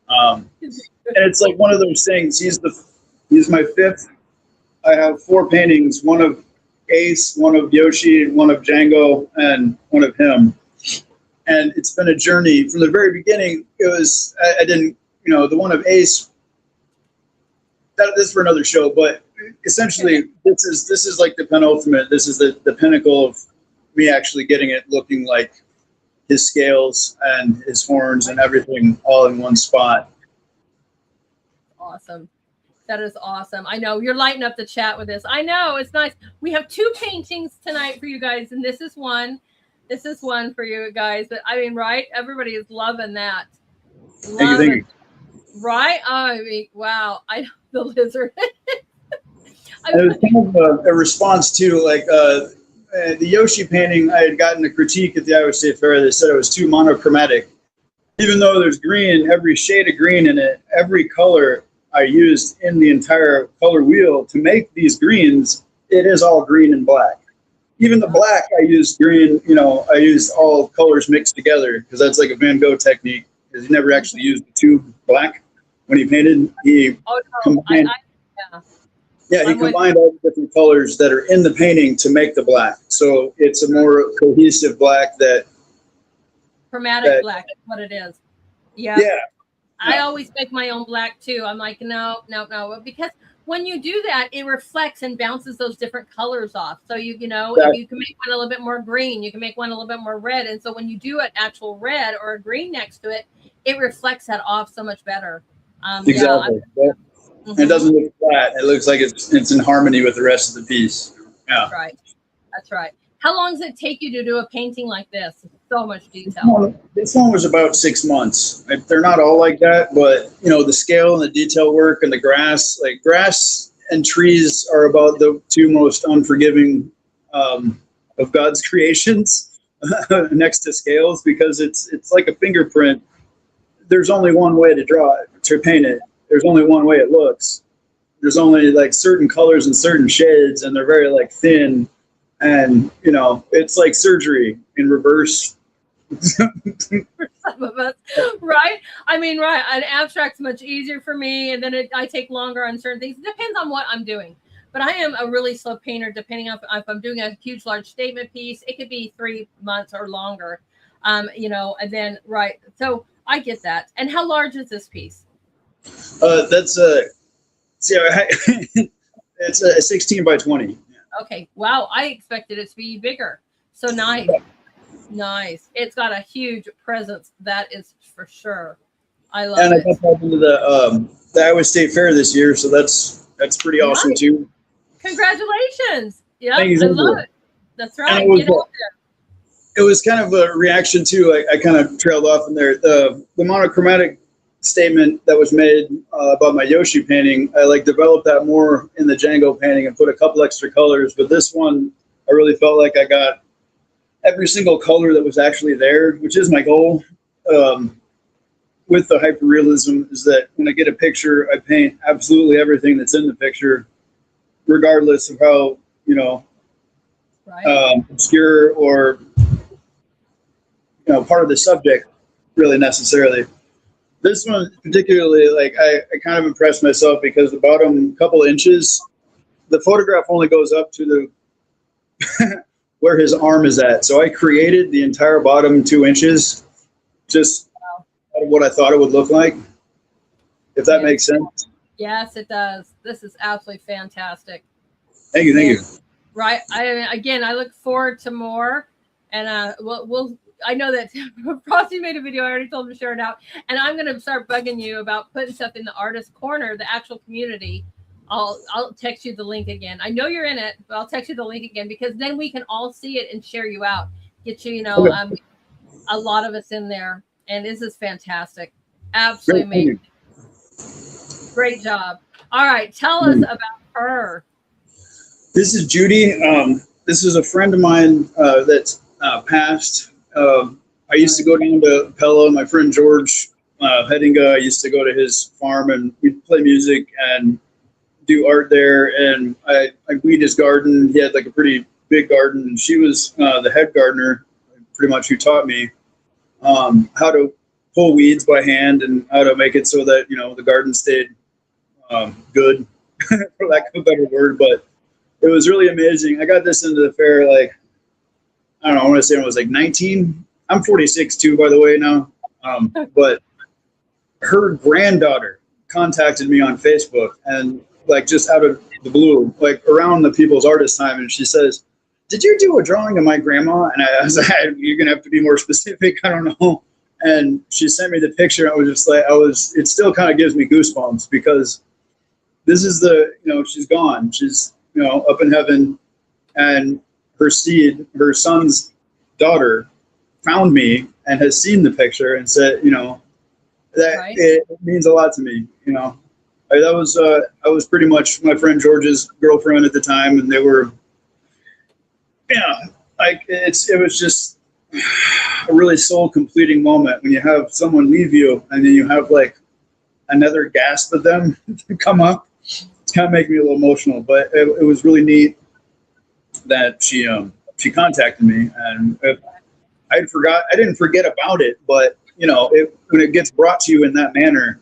And it's like one of those things. He's my 5th. I have 4 paintings, one of Ace, one of Yoshi, one of Django, and one of him. And it's been a journey from the very beginning. It was, I didn't, the one of Ace, this is for another show, but essentially this is like the penultimate. This is the pinnacle of me actually getting it looking like his scales and his horns and everything all in one spot. Awesome. That is awesome. I know you're lighting up the chat with this. I know, it's nice. We have 2 paintings tonight for you guys, and this is one. This is one for you guys. But I mean, right? Everybody is loving that. Thank you. Right? I mean, wow. The lizard. It was kind of a response to the Yoshi painting. I had gotten a critique at the Iowa State Fair. They said it was too monochromatic. Even though there's green, every shade of green in it, every color, I used in the entire color wheel to make these greens, it is all green and black. Even the black, I used green, I used all colors mixed together because that's like a Van Gogh technique, because he never actually used the tube black when he painted. He combined, he combined all the different colors that are in the painting to make the black. So it's a more cohesive black that... Chromatic black is what it is. Yeah. Yeah. I always make my own black too. I'm like, no. Because when you do that, it reflects and bounces those different colors off. So if you can make one a little bit more green, you can make one a little bit more red. And so when you do an actual red or a green next to it, it reflects that off so much better. Exactly. It doesn't look flat. It looks like it's in harmony with the rest of the piece. Yeah. That's right. How long does it take you to do a painting like this? So much detail. This one was about 6 months. They're not all like that, but the scale and the detail work and the grass, like grass and trees are about the two most unforgiving of God's creations next to scales, because it's like a fingerprint. There's only one way to draw it, to paint it. There's only one way it looks. There's only like certain colors and certain shades, and they're very like thin. And, it's like surgery in reverse. For some of us, right? I mean, right. An abstract's much easier for me, and then I take longer on certain things. It depends on what I'm doing. But I am a really slow painter, depending on if I'm doing a huge, large statement piece. It could be 3 months or longer, and then, right. So I get that. And how large is this piece? It's a 16 by 20. Okay. Wow. I expected it to be bigger. So nice. Nice. It's got a huge presence. That is for sure. I love it. And I got that into the Iowa State Fair this year, so that's pretty awesome too. Congratulations. Yeah, I love it. That's right. Get out there. It was kind of a reaction too. I kind of trailed off in there. The monochromatic statement that was made about my Yoshi painting, I developed that more in the Django painting and put a couple extra colors. But this one, I really felt like I got every single color that was actually there, which is my goal. With the hyperrealism, is that when I get a picture, I paint absolutely everything that's in the picture, regardless of how obscure or part of the subject really necessarily. This one particularly, I kind of impressed myself because the bottom couple inches, the photograph only goes up to the where his arm is at. So I created the entire bottom 2 inches just out of what I thought it would look like, if that makes sense. Yes, it does. This is absolutely fantastic. Thank you. Right. I look forward to more, and I know that Frosty made a video. I already told him to share it out. And I'm going to start bugging you about putting stuff in the artist corner, the actual community. I'll text you the link again. I know you're in it, but I'll text you the link again, because then we can all see it and share you out. Get you, a lot of us in there. And this is fantastic. Absolutely amazing. Great job. All right. Tell us about her. This is Judy. This is a friend of mine that's passed. I used to go down to Pella. My friend George Headinga, I used to go to his farm, and we'd play music and do art there. And I weed his garden. He had a pretty big garden, and she was the head gardener, pretty much, who taught me how to pull weeds by hand and how to make it so that the garden stayed good, for lack of a better word. But it was really amazing. I got this into the fair I don't know, I want to say I was 19. I'm 46 too, by the way, now. But her granddaughter contacted me on Facebook, and just out of the blue, around the People's Artist time, and she says, "Did you do a drawing of my grandma?" And I was like, "You're gonna have to be more specific. I don't know." And she sent me the picture. I was just it still kind of gives me goosebumps, because this is she's gone. She's up in heaven, and her son's daughter, found me and has seen the picture and said, that right. It means a lot to me. I was pretty much my friend George's girlfriend at the time, and they were, it was just a really soul completing moment when you have someone leave you, and then you have another gasp of them come up, it's kind of making me a little emotional. But it was really neat that she contacted me, and I didn't forget about it, but you know, when it gets brought to you in that manner,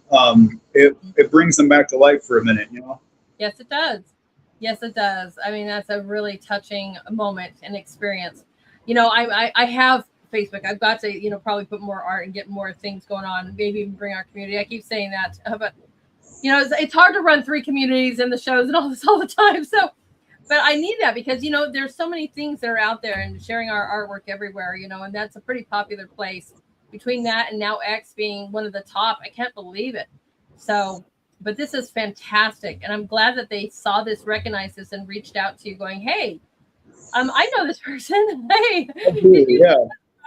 it brings them back to life for a minute, you know? Yes, it does. Yes, it does. I mean, that's a really touching moment and experience. You know, I have Facebook. I've got to, you know, probably put more art and get more things going on, maybe even bring our community. I keep saying that, but you know, it's hard to run 3 communities and the shows and all this all the time. So, but I need that because, you know, there's so many things that are out there and sharing our artwork everywhere, you know, and that's a pretty popular place. Between that and now X being one of the top, I can't believe it. So, but this is fantastic. And I'm glad that they saw this, recognized this, and reached out to you going, hey, I know this person. Hey, Yeah.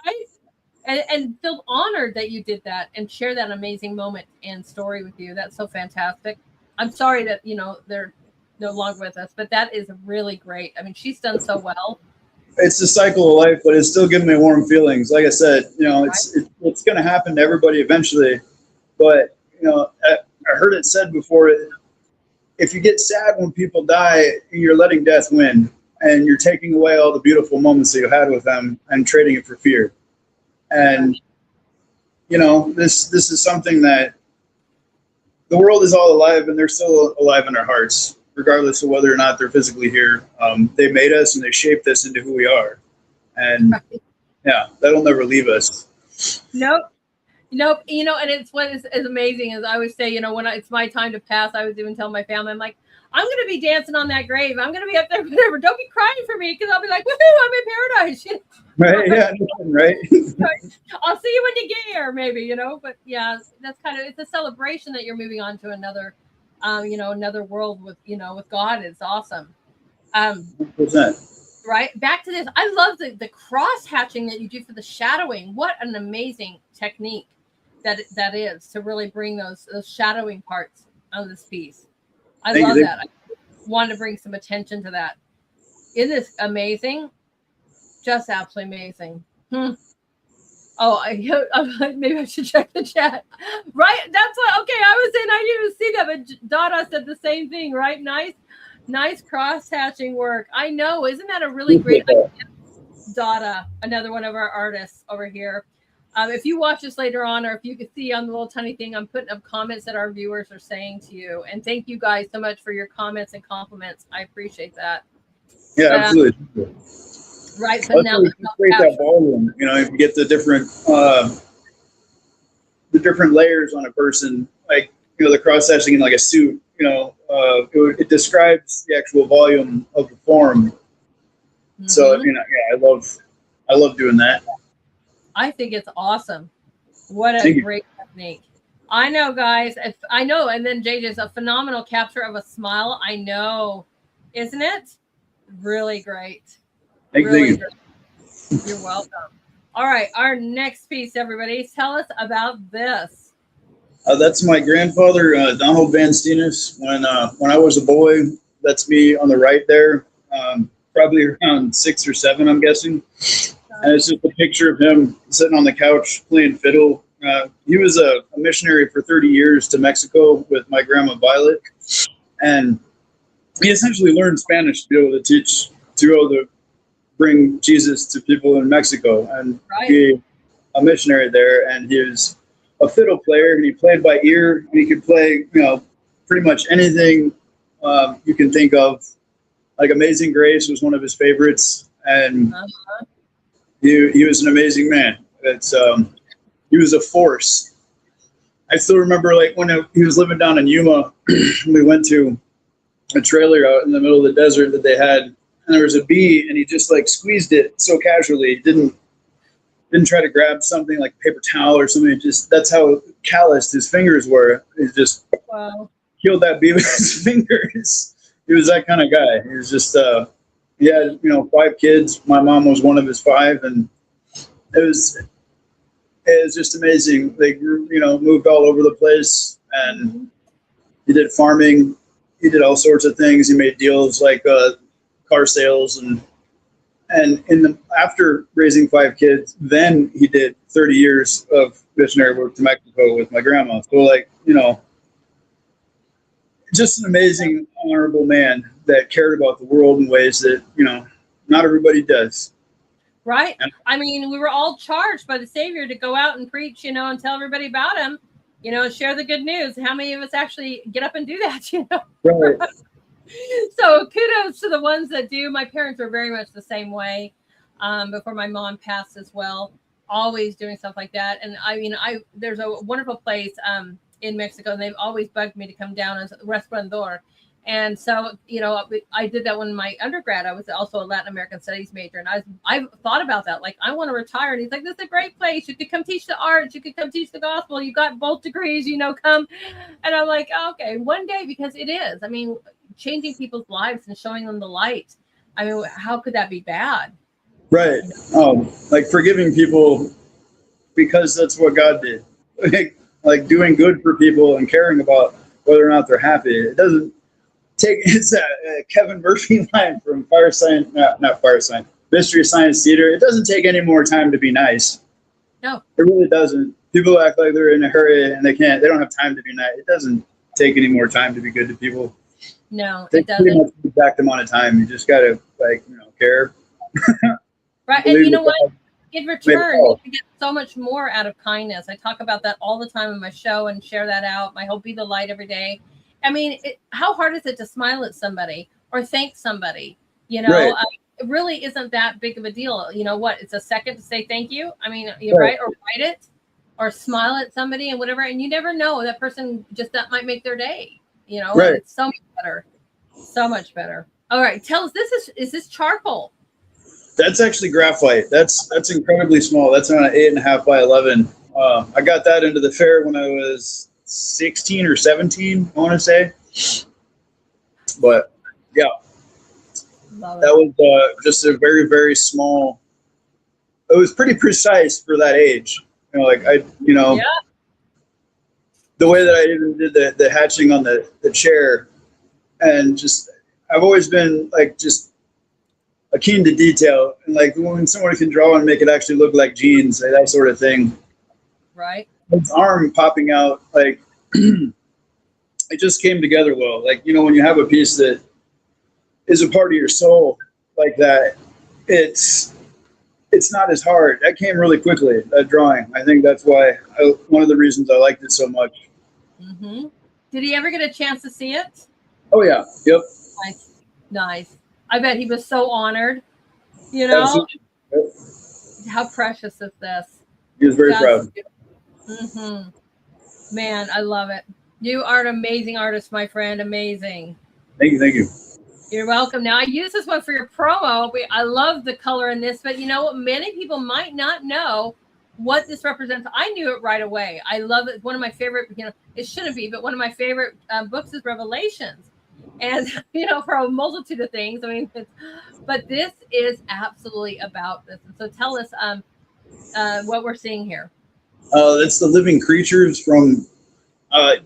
Right? And feel honored that you did that and share that amazing moment and story with you. That's so fantastic. I'm sorry that, you know, they're no longer with us, but that is really great. I mean, she's done so well. It's the cycle of life, but it's still giving me warm feelings. Like I said, you know, it's going to happen to everybody eventually. But, you know, I heard it said before, if you get sad when people die, you're letting death win. And you're taking away all the beautiful moments that you had with them and trading it for fear. And, you know, this is something that the world is all alive, and they're still alive in our hearts, regardless of whether or not they're physically here. They made us and they shaped us into who we are. And yeah, that'll never leave us. Nope. You know, and it's what is amazing is I always say, you know, when it's my time to pass, I was even telling my family, I'm like, I'm going to be dancing on that grave. I'm going to be up there, whatever. Don't be crying for me because I'll be like, woohoo, I'm in paradise. You know? Right? Yeah, right. I'll see you when you get here, maybe, you know. But yeah, that's kind of, it's a celebration that you're moving on to another, you know, another world with, you know, with God. It's awesome. 100%. Right. Back to this. I love the cross hatching that you do for the shadowing. What an amazing technique that is to really bring those shadowing parts of this piece. I love that. I wanted to bring some attention to that. Isn't this amazing? Just absolutely amazing. Oh, maybe I should check the chat. Right? That's what. Okay, I was saying I didn't even see that, but Dada said the same thing. Right? Nice cross hatching work. I know. Isn't that a really great idea? Dada, another one of our artists over here. If you watch this later on, or if you can see on the little tiny thing, I'm putting up comments that our viewers are saying to you. And thank you guys so much for your comments and compliments. I appreciate that. Yeah, absolutely. Right. So now create that volume. You know, if you get the different layers on a person, like, you know, the cross hatching in like a suit, you know, it describes the actual volume of the form. Mm-hmm. So, you know, yeah, I love doing that. I think it's awesome. What a great technique. I know, guys. I know. And then JJ's a phenomenal capture of a smile. I know. Isn't it? Really great. Really great. You're welcome. All right. Our next piece, everybody. Tell us about this. That's my grandfather, Donald Van Steenis. When I was a boy, that's me on the right there. Probably around 6 or 7, I'm guessing. And it's just a picture of him sitting on the couch playing fiddle. He was a missionary for 30 years to Mexico with my grandma Violet. And he essentially learned Spanish to be able to bring Jesus to people in Mexico and be a missionary there. And he was a fiddle player, and he played by ear, and he could play, you know, pretty much anything you can think of. Like Amazing Grace was one of his favorites. And he was an amazing man. He was a force. I still remember, like, when he was living down in Yuma, we went to a trailer out in the middle of the desert that they had, and there was a bee, and he just like squeezed it so casually. He didn't try to grab something like paper towel or something. That's how calloused his fingers were. He just killed that bee with his fingers. He was that kind of guy. He was just he had, you know, 5 kids. My mom was one of his 5, and it was just amazing. They grew, you know, moved all over the place, and he did farming. He did all sorts of things. He made deals like car sales, and after raising 5 kids, then he did 30 years of missionary work to Mexico with my grandma. So, like, you know, just an amazing, honorable man that cared about the world in ways that, not everybody does. Right. I mean, we were all charged by the Savior to go out and preach, and tell everybody about him, share the good news. How many of us actually get up and do that, Right. So kudos to the ones that do. My parents were very much the same way before my mom passed as well, always doing stuff like that. And I mean, there's a wonderful place in Mexico, and they've always bugged me to come down as Resplandor. And so, I did that when my undergrad. I was also a Latin American studies major, and I thought about that. Like, I want to retire. And he's like, "This is a great place. You could come teach the arts. You could come teach the gospel. You got both degrees. Come." And I'm like, okay, one day, because it is. I mean, changing people's lives and showing them the light. I mean, how could that be bad? Right. Like forgiving people because that's what God did. Like doing good for people and caring about whether or not they're happy. It doesn't take. It's a Kevin Murphy line from Mystery Science Theater. It doesn't take any more time to be nice. No, it really doesn't. People act like they're in a hurry and they don't have time to be nice. It doesn't take any more time to be good to people. No, it doesn't. Pretty much the exact amount of time. You just gotta care. Right, and you know what? In return, you can get so much more out of kindness. I talk about that all the time in my show and share that out. I hope be the light every day. I mean, how hard is it to smile at somebody or thank somebody? Right. It really isn't that big of a deal. You know what? It's a second to say thank you. I mean, right, or write it, or smile at somebody and whatever. And you never know, that person that might make their day. Right. It's so much better. So much better. All right, tell us. Is this charcoal? That's actually graphite. That's incredibly small. That's on an 8.5 by 11. I got that into the fair when I was 16 or 17, I want to say. But yeah, that was just a very, very small. It was pretty precise for that age. Yeah. The way that I even did the hatching on the chair, and just I've always been just keen to detail, and when someone can draw and make it actually look like jeans, that sort of thing. Right. His arm popping out, it just came together well. When you have a piece that is a part of your soul like that, it's not as hard. That came really quickly, that drawing. I think that's why one of the reasons I liked it so much. Mm-hmm. Did he ever get a chance to see it? Oh yeah. Yep. Nice. I bet he was so honored. Absolutely. Yep. How precious is this? He was very proud. Mm-hmm. Man, I love it. You are an amazing artist, my friend. Amazing. Thank you. You're welcome. Now, I use this one for your promo. I love the color in this, but many people might not know what this represents. I knew it right away. I love it. One of my favorite, it shouldn't be, but one of my favorite books is Revelations. And, for a multitude of things. I mean, but this is absolutely about this. And so tell us what we're seeing here. That's the living creatures from,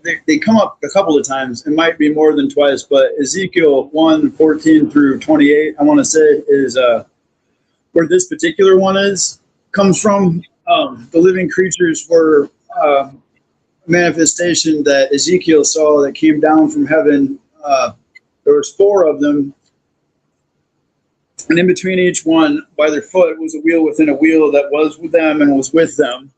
they come up a couple of times. It might be more than twice, but Ezekiel 1:14 through 28, I want to say, is where this particular one comes from. The living creatures were a manifestation that Ezekiel saw that came down from heaven. There was 4 of them, and in between each one, by their foot, was a wheel within a wheel that was with them and was with them.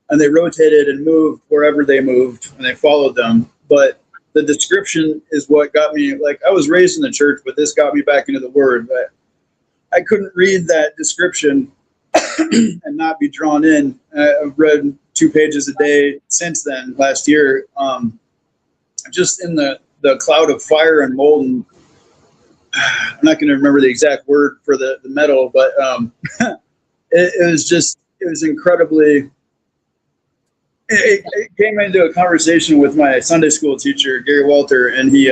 And they rotated and moved wherever they moved, and they followed them. But the description is what got me, I was raised in the church, but this got me back into the Word. But I couldn't read that description and not be drawn in. I've read 2 pages a day since then, last year, just in the cloud of fire and molten. I'm not going to remember the exact word for the metal, but it was incredibly. It came into a conversation with my Sunday school teacher, Gary Walter, and he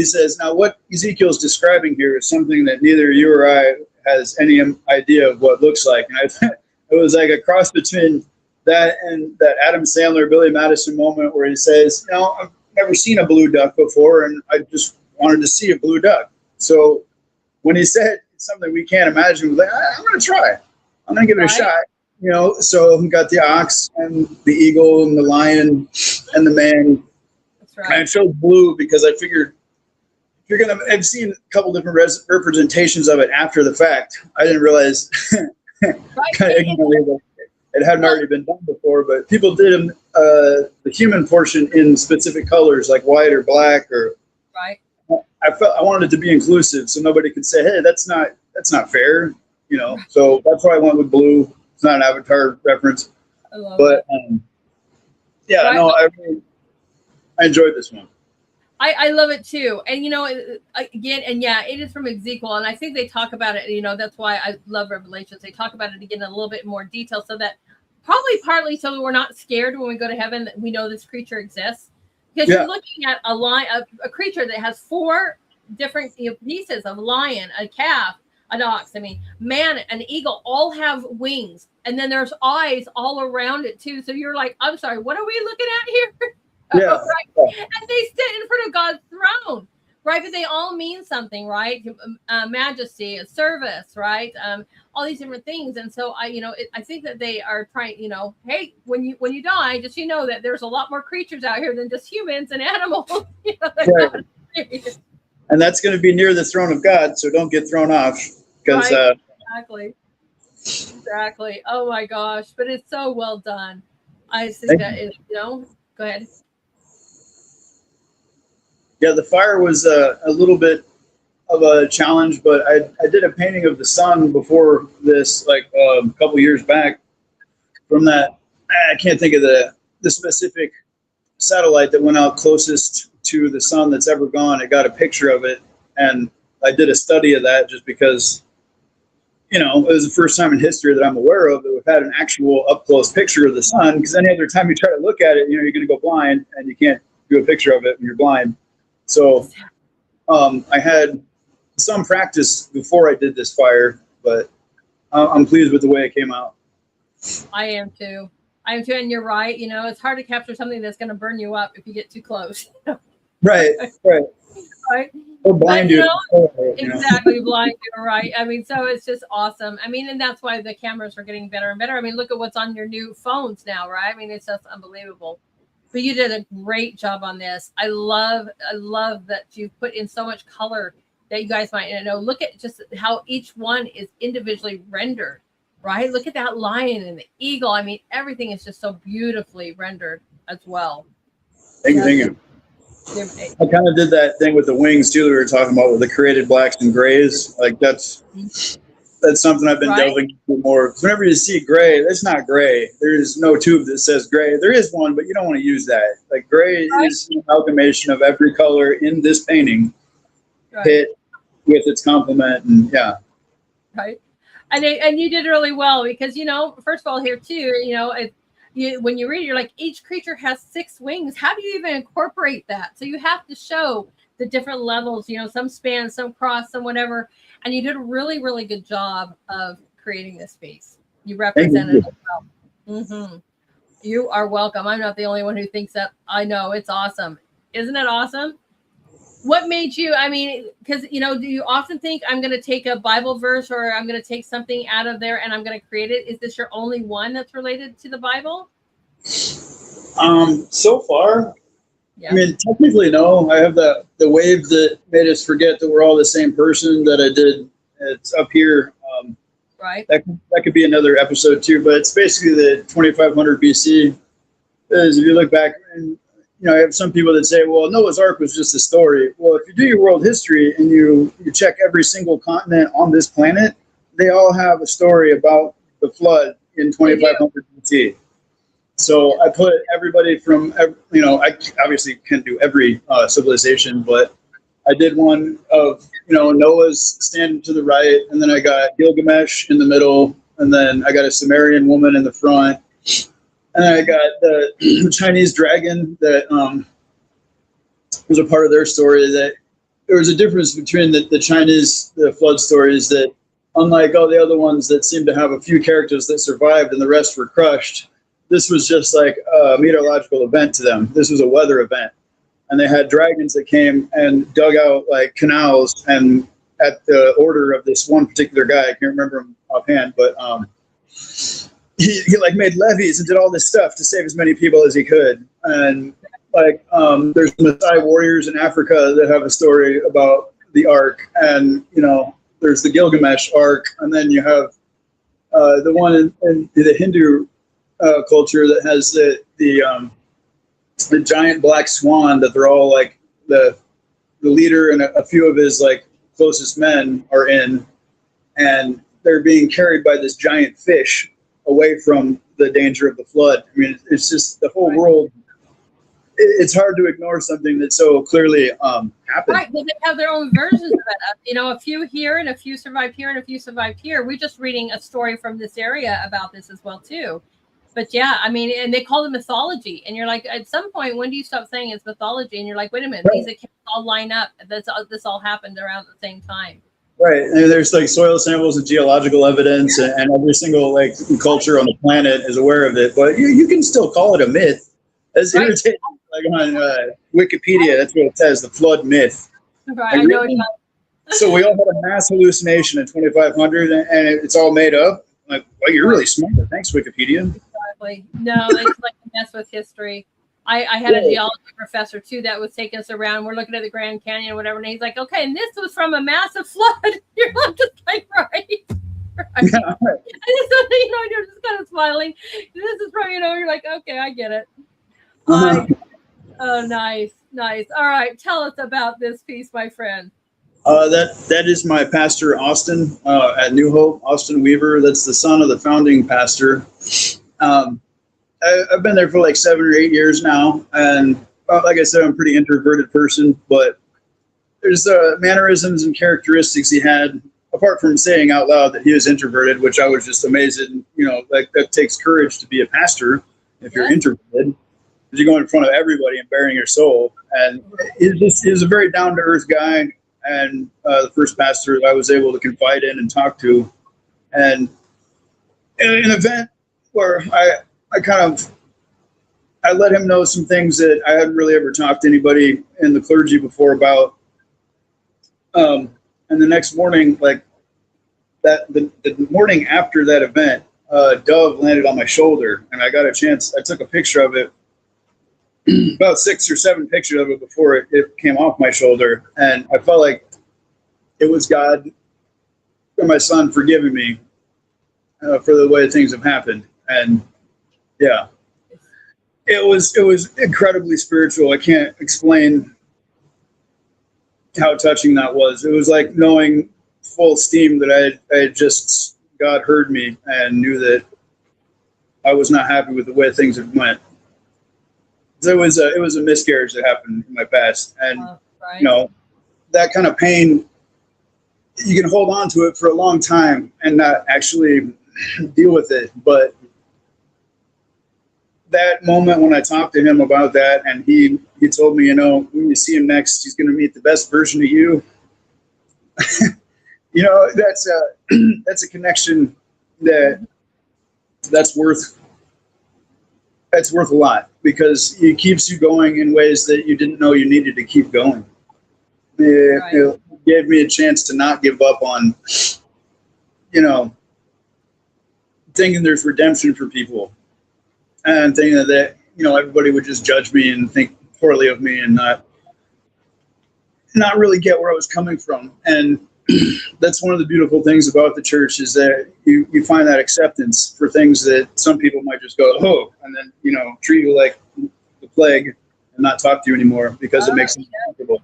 says, now what Ezekiel's describing here is something that neither you or I has any idea of what it looks like. And it was like a cross between that and that Adam Sandler, Billy Madison moment where he says, I've never seen a blue duck before, and I just wanted to see a blue duck. So when he said something we can't imagine, I was like, I'm going to try. I'm going to give it a shot. So we got the ox and the eagle and the lion and the man. That's right. I chose blue because I figured I've seen a couple different representations of it after the fact. I didn't realize kind of ignorantly that it hadn't already been done before, but people did the human portion in specific colors like white or black or. Right. I wanted it to be inclusive, so nobody could say, "Hey, that's not fair," you know. So that's why I went with blue. It's not an Avatar reference, but yeah, right. No, I enjoyed this one. I love it too, and you know, again, and yeah, it is from Ezekiel, and I think they talk about it. You know, that's why I love Revelations. They talk about it again in a little bit more detail, so that partly so we're not scared when we go to heaven that we know this creature exists. Because you're looking at a creature that has 4 different pieces of a lion, a calf, an ox. I mean, man, an eagle, all have wings, and then there's eyes all around it too. So you're like, I'm sorry, what are we looking at here? Yeah. Right? And they sit in front of God's throne, right? But they all mean something, right? Majesty, service, right? All these different things. And so I think that they are trying, hey, when you die, just that there's a lot more creatures out here than just humans and animals. Right. And that's going to be near the throne of God, so don't get thrown off. Because exactly. Oh my gosh, but it's so well done. I think that is, go ahead. Yeah, the fire was a little bit of a challenge, but I did a painting of the sun before this, like a couple years back. From that, I can't think of the specific satellite that went out closest to the sun that's ever gone. I got a picture of it, and I did a study of that just because, it was the first time in history that I'm aware of that we've had an actual up-close picture of the sun, because any other time you try to look at it, you're going to go blind, and you can't do a picture of it when you're blind. So I had some practice before I did this fire, but I'm pleased with the way it came out. I am too. And you're right. It's hard to capture something that's going to burn you up if you get too close. Right. Right. Or blind you. Exactly, blind you. Right. I mean, so it's just awesome. I mean, and that's why the cameras are getting better and better. I mean, look at what's on your new phones now, right? I mean, it's just unbelievable. But you did a great job on this. I love that you put in so much color that you guys might know. Look at just how each one is individually rendered, right? Look at that lion and the eagle. I mean, everything is just so beautifully rendered as well. Thank you. I kind of did that thing with the wings too that we were talking about with the created blacks and grays. Like that's something I've been delving into more. Because whenever you see gray, that's not gray. There's no tube that says gray. There is one, but you don't want to use that. Like gray is an amalgamation of every color in this painting hit with its complement, and Right. And you did really well because, first of all here too, when you read, you're like, each creature has 6 wings. How do you even incorporate that? So you have to show the different levels, some span, some cross, some whatever. And you did a really, really good job of creating this piece. You represented it well. Mm-hmm. You are welcome. I'm not the only one who thinks that. I know, it's awesome. Isn't it awesome? What made you, because, do you often think I'm going to take a Bible verse or I'm going to take something out of there and I'm going to create it? Is this your only one that's related to the Bible? So far, technically, no. I have the wave that made us forget that we're all the same person that I did. It's up here. Right. That could be another episode too, but it's basically the 2500 BC. As if you look back, and I have some people that say, well, Noah's Ark was just a story. Well, if you do your world history and you check every single continent on this planet, they all have a story about the flood in 2500 BC. So I put everybody from, I obviously can't do every civilization, but I did one of, Noah's standing to the right, and then I got Gilgamesh in the middle, and then I got a Sumerian woman in the front, and then I got the Chinese dragon that was a part of their story. That there was a difference between the Chinese, the flood stories, that unlike all the other ones that seem to have a few characters that survived and the rest were crushed, this was just like a meteorological event to them. This was a weather event. And they had dragons that came and dug out like canals, and at the order of this one particular guy, I can't remember him offhand, but he like made levees and did all this stuff to save as many people as he could. And like there's Maasai warriors in Africa that have a story about the Ark, and there's the Gilgamesh Ark, and then you have the one in the Hindu culture that has the giant black swan that they're all like the leader and a few of his like closest men are in, and they're being carried by this giant fish away from the danger of the flood. I mean, it's just the whole world. It's hard to ignore something that so clearly happened. Right, they have their own versions of it. A few here, and a few survived here, and a few survived here. We're just reading a story from this area about this as well too. But yeah, I mean, and they call it mythology, and you're like, at some point, when do you stop saying it's mythology? And you're like, wait a minute, these accounts all line up. This all happened around the same time. Right, and there's like soil samples and geological evidence, and every single like culture on the planet is aware of it. But you can still call it a myth. As irritating, like on Wikipedia, that's what it says, the flood myth. Right, I know. So we all had a mass hallucination in 2500, and it's all made up. Like, well, you're really smart. Thanks, Wikipedia. Exactly. No, it's like a mess with history. I had a geology professor too that was taking us around. We're looking at the Grand Canyon or whatever, and he's like, "Okay, and this was from a massive flood." You're just like, right. Yeah. And so, you're just kind of smiling. This is from, you're like, okay, I get it. Oh, nice. All right, tell us about this piece, my friend. That is my pastor, Austin, at New Hope, Austin Weaver. That's the son of the founding pastor. I've been there for like 7 or 8 years now, and like I said, I'm a pretty introverted person, but there's mannerisms and characteristics he had, apart from saying out loud that he was introverted, which I was just amazed at. Like that takes courage to be a pastor if you're introverted. You go in front of everybody and bearing your soul. And he's a very down-to-earth guy, and the first pastor I was able to confide in and talk to. And in an event where I let him know some things that I hadn't really ever talked to anybody in the clergy before about. And the next morning, like the morning after that event, a dove landed on my shoulder, and I got a chance. I took a picture of it. About 6 or 7 pictures of it before it came off my shoulder, and I felt like it was God or my son forgiving me for the way things have happened. And yeah, it was incredibly spiritual. I can't explain how touching that was. It was like knowing full steam that I had just, God heard me and knew that I was not happy with the way things had went. It was a miscarriage that happened in my past, and that kind of pain, you can hold on to it for a long time and not actually deal with it. But that moment when I talked to him about that, and he told me, when you see him next, he's going to meet the best version of you. That's a connection that's worth a lot, because it keeps you going in ways that you didn't know you needed to keep going. It gave me a chance to not give up on, thinking there's redemption for people, and thinking that everybody would just judge me and think poorly of me and not really get where I was coming from. And that's one of the beautiful things about the church, is that you find that acceptance for things that some people might just go, oh, and then, treat you like the plague and not talk to you anymore because it makes them comfortable,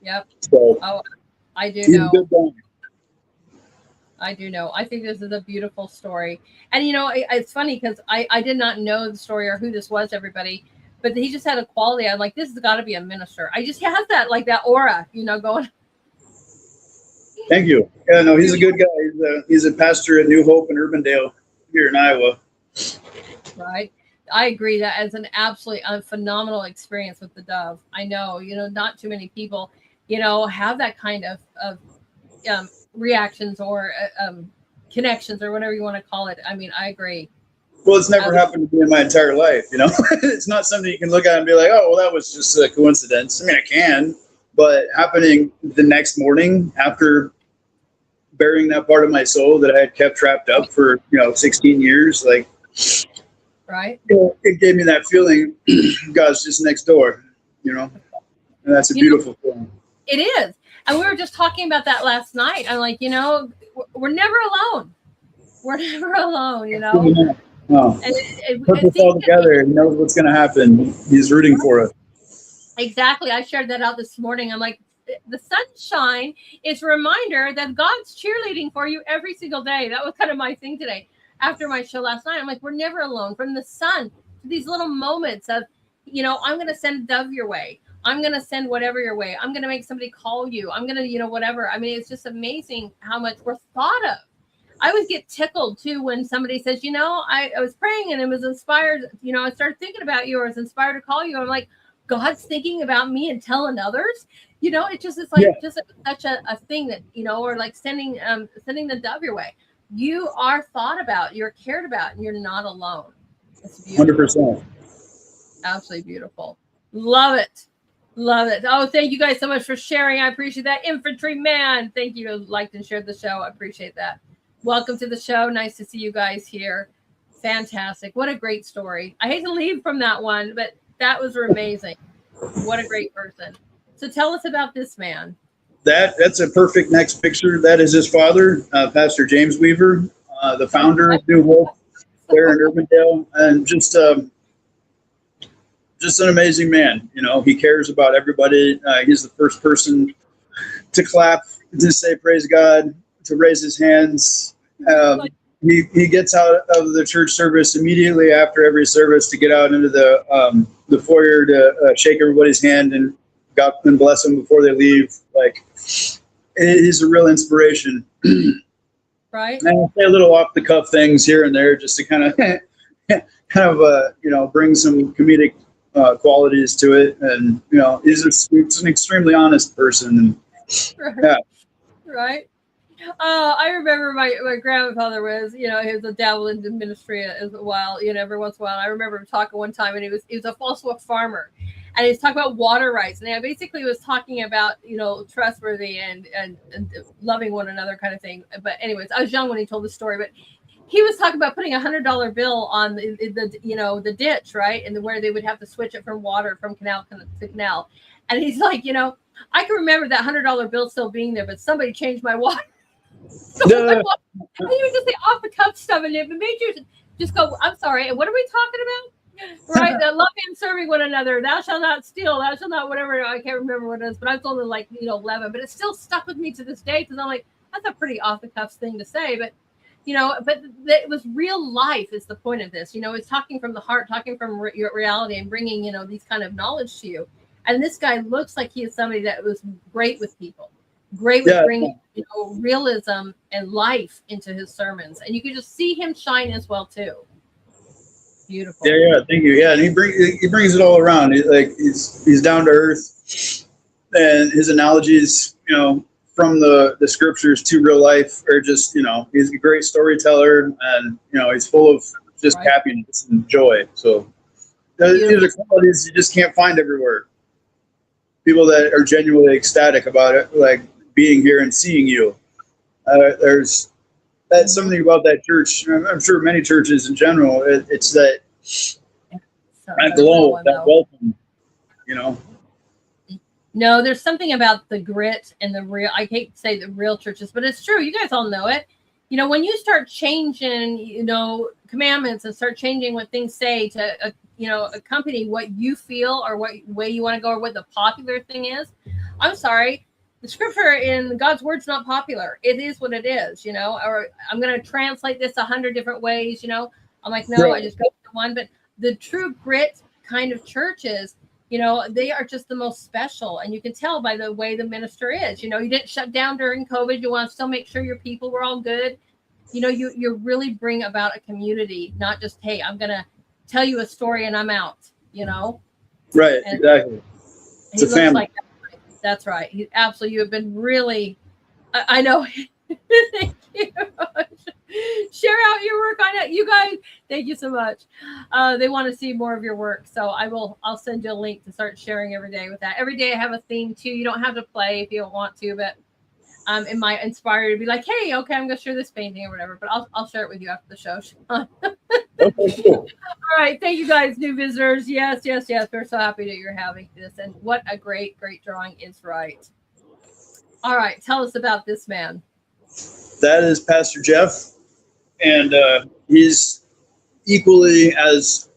Yep. So, I do know. I do know. I think this is a beautiful story. And, it's funny because I did not know the story or who this was, everybody, but he just had a quality. I'm like, this has got to be a minister. I just has that, like that aura, going. Thank you. Yeah, no, he's a good guy. He's a pastor at New Hope in Urbandale here in Iowa. Right. I agree. That is an absolutely phenomenal experience with the dove. I know, not too many people, have that kind of reactions or connections or whatever you want to call it. I mean, I agree. Well, it's never happened to me in my entire life. It's not something you can look at and be like, oh, well, that was just a coincidence. I mean, it can. But happening the next morning after burying that part of my soul that I had kept trapped up for 16 years, like Right. It gave me that feeling God's just next door, and that's a beautiful feeling. It is. And we were just talking about that last night. I'm like, we're never alone. We're never alone, No. And Put this all together. He knows what's going to happen. He's rooting for us. Exactly. I shared that out this morning. I'm like, the sunshine is a reminder that God's cheerleading for you every single day. That was kind of my thing today after my show last night. I'm like, we're never alone. From the sun to these little moments of, I'm going to send a dove your way. I'm going to send whatever your way. I'm going to make somebody call you. I'm going to, whatever. I mean, it's just amazing how much we're thought of. I always get tickled too when somebody says, I was praying and it was inspired. I started thinking about you, or I was inspired to call you. I'm like, God's thinking about me and telling others. It's like just such a thing that, or like sending the dove your way. You are thought about, you're cared about, and you're not alone. It's beautiful. 100%. Absolutely beautiful. Love it. Love it. Oh, thank you guys so much for sharing. I appreciate that. Infantryman, thank you. Liked and shared the show. I appreciate that. Welcome to the show. Nice to see you guys here. Fantastic. What a great story. I hate to leave from that one, but that was amazing. What a great person. So tell us about this man. That's a perfect next picture. That is his father, Pastor James Weaver, the founder of New Hope there in Urbandale, and just an amazing man. He cares about everybody. He's the first person to clap, to say praise God, to raise his hands. He gets out of the church service immediately after every service to get out into the foyer to shake everybody's hand and God and bless them before they leave. Like, he's a real inspiration. Right. And I'll say a little off the cuff things here and there just to kind of bring some comedic qualities to it. And he's an extremely honest person. And, Right. I remember my grandfather was, he was a dabble in the ministry as a while, every once in a while. I remember him talking one time, and he was also a farmer, and he was talking about water rights. And I basically was talking about, trustworthy and loving one another kind of thing. But anyways, I was young when he told the story, but he was talking about putting $100 bill on the ditch, right? And where they would have to switch it from water from canal to canal. And he's like, I can remember that $100 bill still being there, but somebody changed my water. So and he would just say off the cuff stuff, and it made you just go, I'm sorry, and what are we talking about? Right? That love and serving one another. Thou shalt not steal. Thou shalt not whatever. I can't remember what it is, but I was only 11, but it still stuck with me to this day because I'm like, that's a pretty off the cuff thing to say, but it was real life is the point of this. It's talking from the heart, talking from your reality, and bringing these kind of knowledge to you. And this guy looks like he is somebody that was great with people. Great with bringing realism and life into his sermons, and you can just see him shine as well too. Beautiful. Yeah, thank you. Yeah, and he brings it all around. He's down to earth, and his analogies, from the scriptures to real life are just, he's a great storyteller, and he's full of just happiness and joy. So these are qualities you just can't find everywhere. People that are genuinely ecstatic about it, like being here and seeing you. That's something about that church. I'm sure many churches in general. It's that glow, that welcome. No, there's something about the grit and the real. I hate to say the real churches, but it's true. You guys all know it. When you start changing, commandments and start changing what things say to, accompany what you feel or what way you want to go or what the popular thing is. I'm sorry. The scripture in God's word's not popular. It is what it is, or I'm going to translate this 100 different ways. I'm like, no, I just go to one. But the true grit kind of churches, they are just the most special. And you can tell by the way the minister is. You didn't shut down during COVID. You want to still make sure your people were all good. You really bring about a community, not just, hey, I'm going to tell you a story and I'm out, Right, and exactly. It's a family. Like that's right. You have been really, I know. Thank you. Share out your work on it. You guys, thank you so much. They want to see more of your work. So I'll send you a link to start sharing every day with that. Every day I have a theme too. You don't have to play if you don't want to, but it might inspire you to be like, hey, okay, I'm going to share this painting or whatever, but I'll share it with you after the show, Sean. Okay, cool. All right. Thank you guys, new visitors. Yes, yes, yes. We're so happy that you're having this. And what a great, great drawing is right. All right. Tell us about this man. That is Pastor Jeff, and he's equally as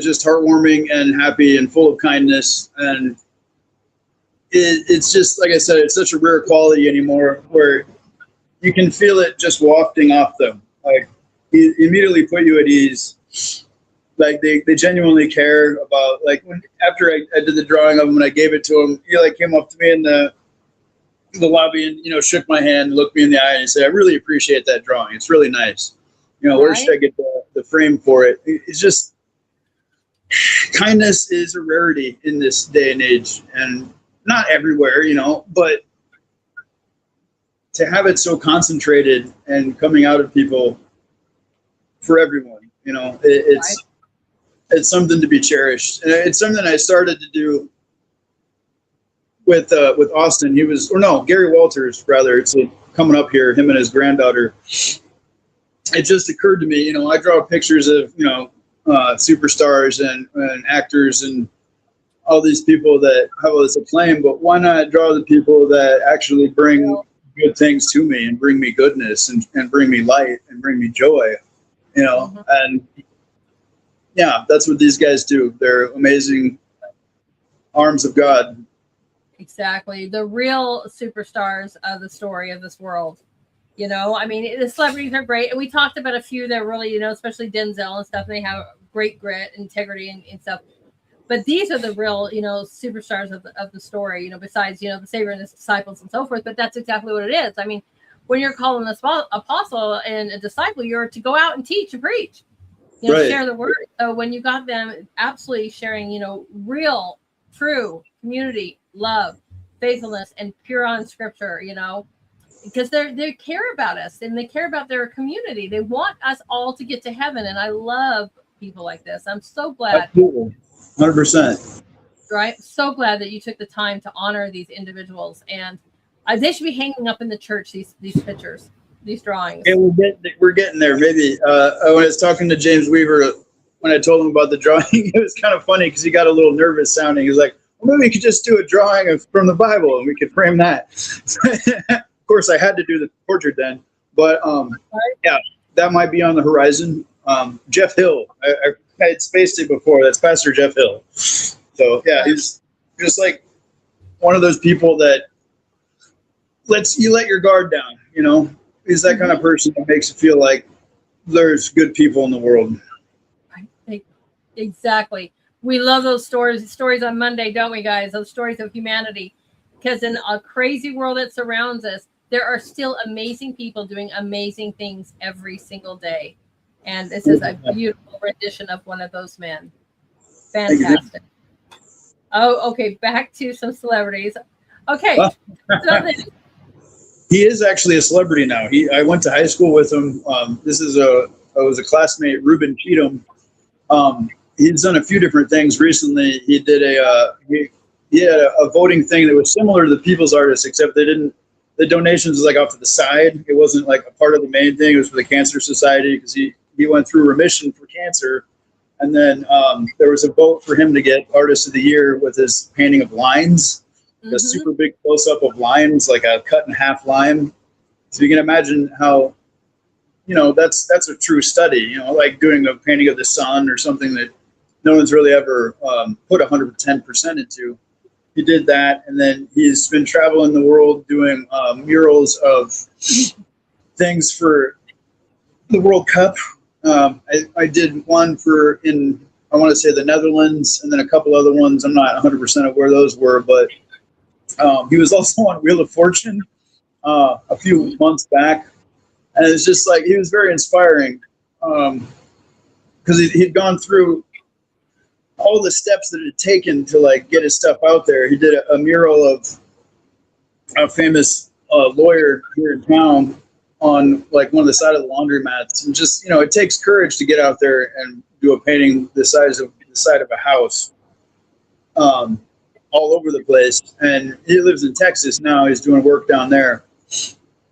just heartwarming and happy and full of kindness. And it's just, like I said, it's such a rare quality anymore where you can feel it just wafting off them. Like, he immediately put you at ease. Like, they genuinely care about, like, after I did the drawing of him and I gave it to him, he like came up to me in the lobby and, you know, shook my hand, looked me in the eye and said, I really appreciate that drawing. It's really nice. You know, where should I get the frame for it? It's just, kindness is a rarity in this day and age, and not everywhere, you know, but to have it so concentrated and coming out of people for everyone, you know, it's something to be cherished. And it's something I started to do with Austin. Gary Walters, rather. It's coming up here, him and his granddaughter. It just occurred to me, you know, I draw pictures of, you know, superstars and actors and all these people that have all this acclaim, but why not draw the people that actually bring good things to me and bring me goodness and bring me light and bring me joy, you know? Mm-hmm. And yeah, that's what these guys do. They're amazing arms of God. Exactly. The real superstars of the story of this world. You know, I mean, the celebrities are great. And we talked about a few that really, you know, especially Denzel and stuff. They have great grit, integrity, and stuff. But these are the real, you know, superstars of the story, you know, besides, you know, the Savior and his disciples and so forth. But that's exactly what it is. I mean, when you're calling an apostle and a disciple, you're to go out and teach and preach, you know, share the word. So when you got them absolutely sharing, you know, real, true community, love, faithfulness, and pure on scripture, you know, because they care about us and they care about their community. They want us all to get to heaven. And I love people like this. I'm so glad. Absolutely. 100%. Right. So glad that you took the time to honor these individuals, and they should be hanging up in the church. These pictures, these drawings. Yeah, we're getting there. Maybe when I was talking to James Weaver, when I told him about the drawing, it was kind of funny because he got a little nervous sounding. He was like, well, maybe we could just do a drawing from the Bible and we could frame that. Of course, I had to do the portrait then, but yeah, that might be on the horizon. Jeff Hill, I had spaced it before. That's Pastor Jeff Hill. So yeah, he's just like one of those people that let your guard down. You know, he's that kind of person that makes you feel like there's good people in the world. Exactly. We love those stories on Monday, don't we, guys? Those stories of humanity, because in a crazy world that surrounds us, there are still amazing people doing amazing things every single day. And this is a beautiful rendition of one of those men. Fantastic. Oh, okay. Back to some celebrities. Okay. He is actually a celebrity now. I went to high school with him. I was a classmate, Reuben Cheatham. He's done a few different things recently. He did he had a voting thing that was similar to the People's Artist, except the donations was like off to the side. It wasn't like a part of the main thing. It was for the Cancer Society because he went through remission for cancer. And then there was a vote for him to get Artist of the Year with his painting of lions, a super big close-up of lions, like a cut-in-half lion. So you can imagine how, you know, that's a true study, you know, like doing a painting of the sun or something that no one's really ever put 110% into. He did that, and then he's been traveling the world doing murals of things for the World Cup. I did one I want to say the Netherlands, and then a couple other ones. I'm not 100% of where those were, but he was also on Wheel of Fortune a few months back. And it's just like, he was very inspiring because he'd gone through all the steps that it had taken to like get his stuff out there. He did a mural of a famous lawyer here in town on like one of the side of the laundromats. And just, you know, it takes courage to get out there and do a painting the size of the side of a house all over the place. And he lives in Texas now. He's doing work down there.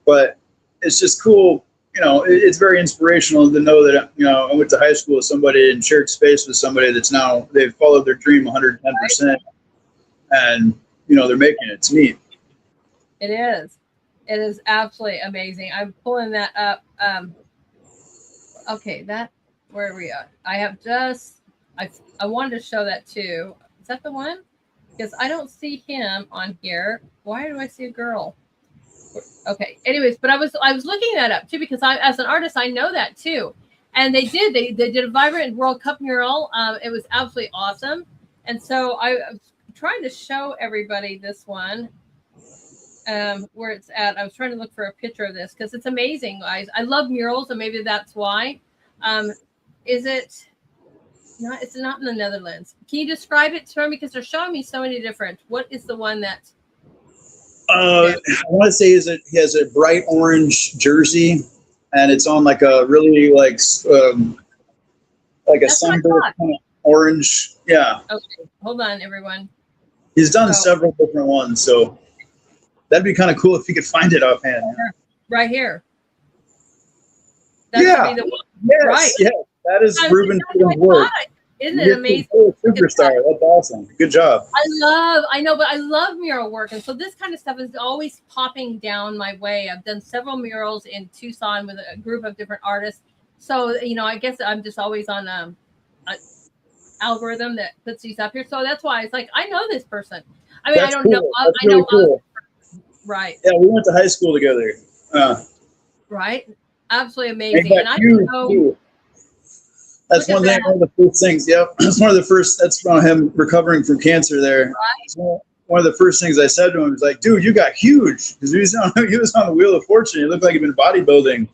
But it's just cool it's very inspirational to know that, I went to high school with somebody and shared space with somebody that's now, they've followed their dream 110%, and, they're making it. It's neat. It is. It is absolutely amazing. I'm pulling that up. Okay, where are we at? I wanted to show that too. Is that the one? Because I don't see him on here. Why do I see a girl? Okay. Anyways, but I was looking that up too, because as an artist, I know that too. And they did a Vibrant World Cup mural. It was absolutely awesome. And so I was trying to show everybody this one, where it's at. I was trying to look for a picture of this because it's amazing, guys. I love murals, and maybe that's why. Is it? No, it's not in the Netherlands. Can you describe it to me? Because they're showing me so many different. What is the one that? I want to say he has a bright orange jersey, and it's on like a really like a sunburst kind of orange. Yeah. Okay, hold on, everyone. He's done several different ones, so that'd be kind of cool if you could find it offhand. Right here. That should be the one. Yes, right. Yeah. That is Ruben's work. Isn't it amazing? Superstar. That's awesome. Good job. I love mural work. And so this kind of stuff is always popping down my way. I've done several murals in Tucson with a group of different artists. So, I guess I'm just always on an algorithm that puts these up here. So that's why it's like, I know this person. I mean, I don't know. That's really cool. Right. Yeah, we went to high school together. Right. Absolutely amazing. And I know. That's one thing. One of the first things. Yep, that's one of the first. That's from him recovering from cancer. There. Right. One of the first things I said to him was like, "Dude, you got huge." Because he was on the Wheel of Fortune. He looked like he'd been bodybuilding.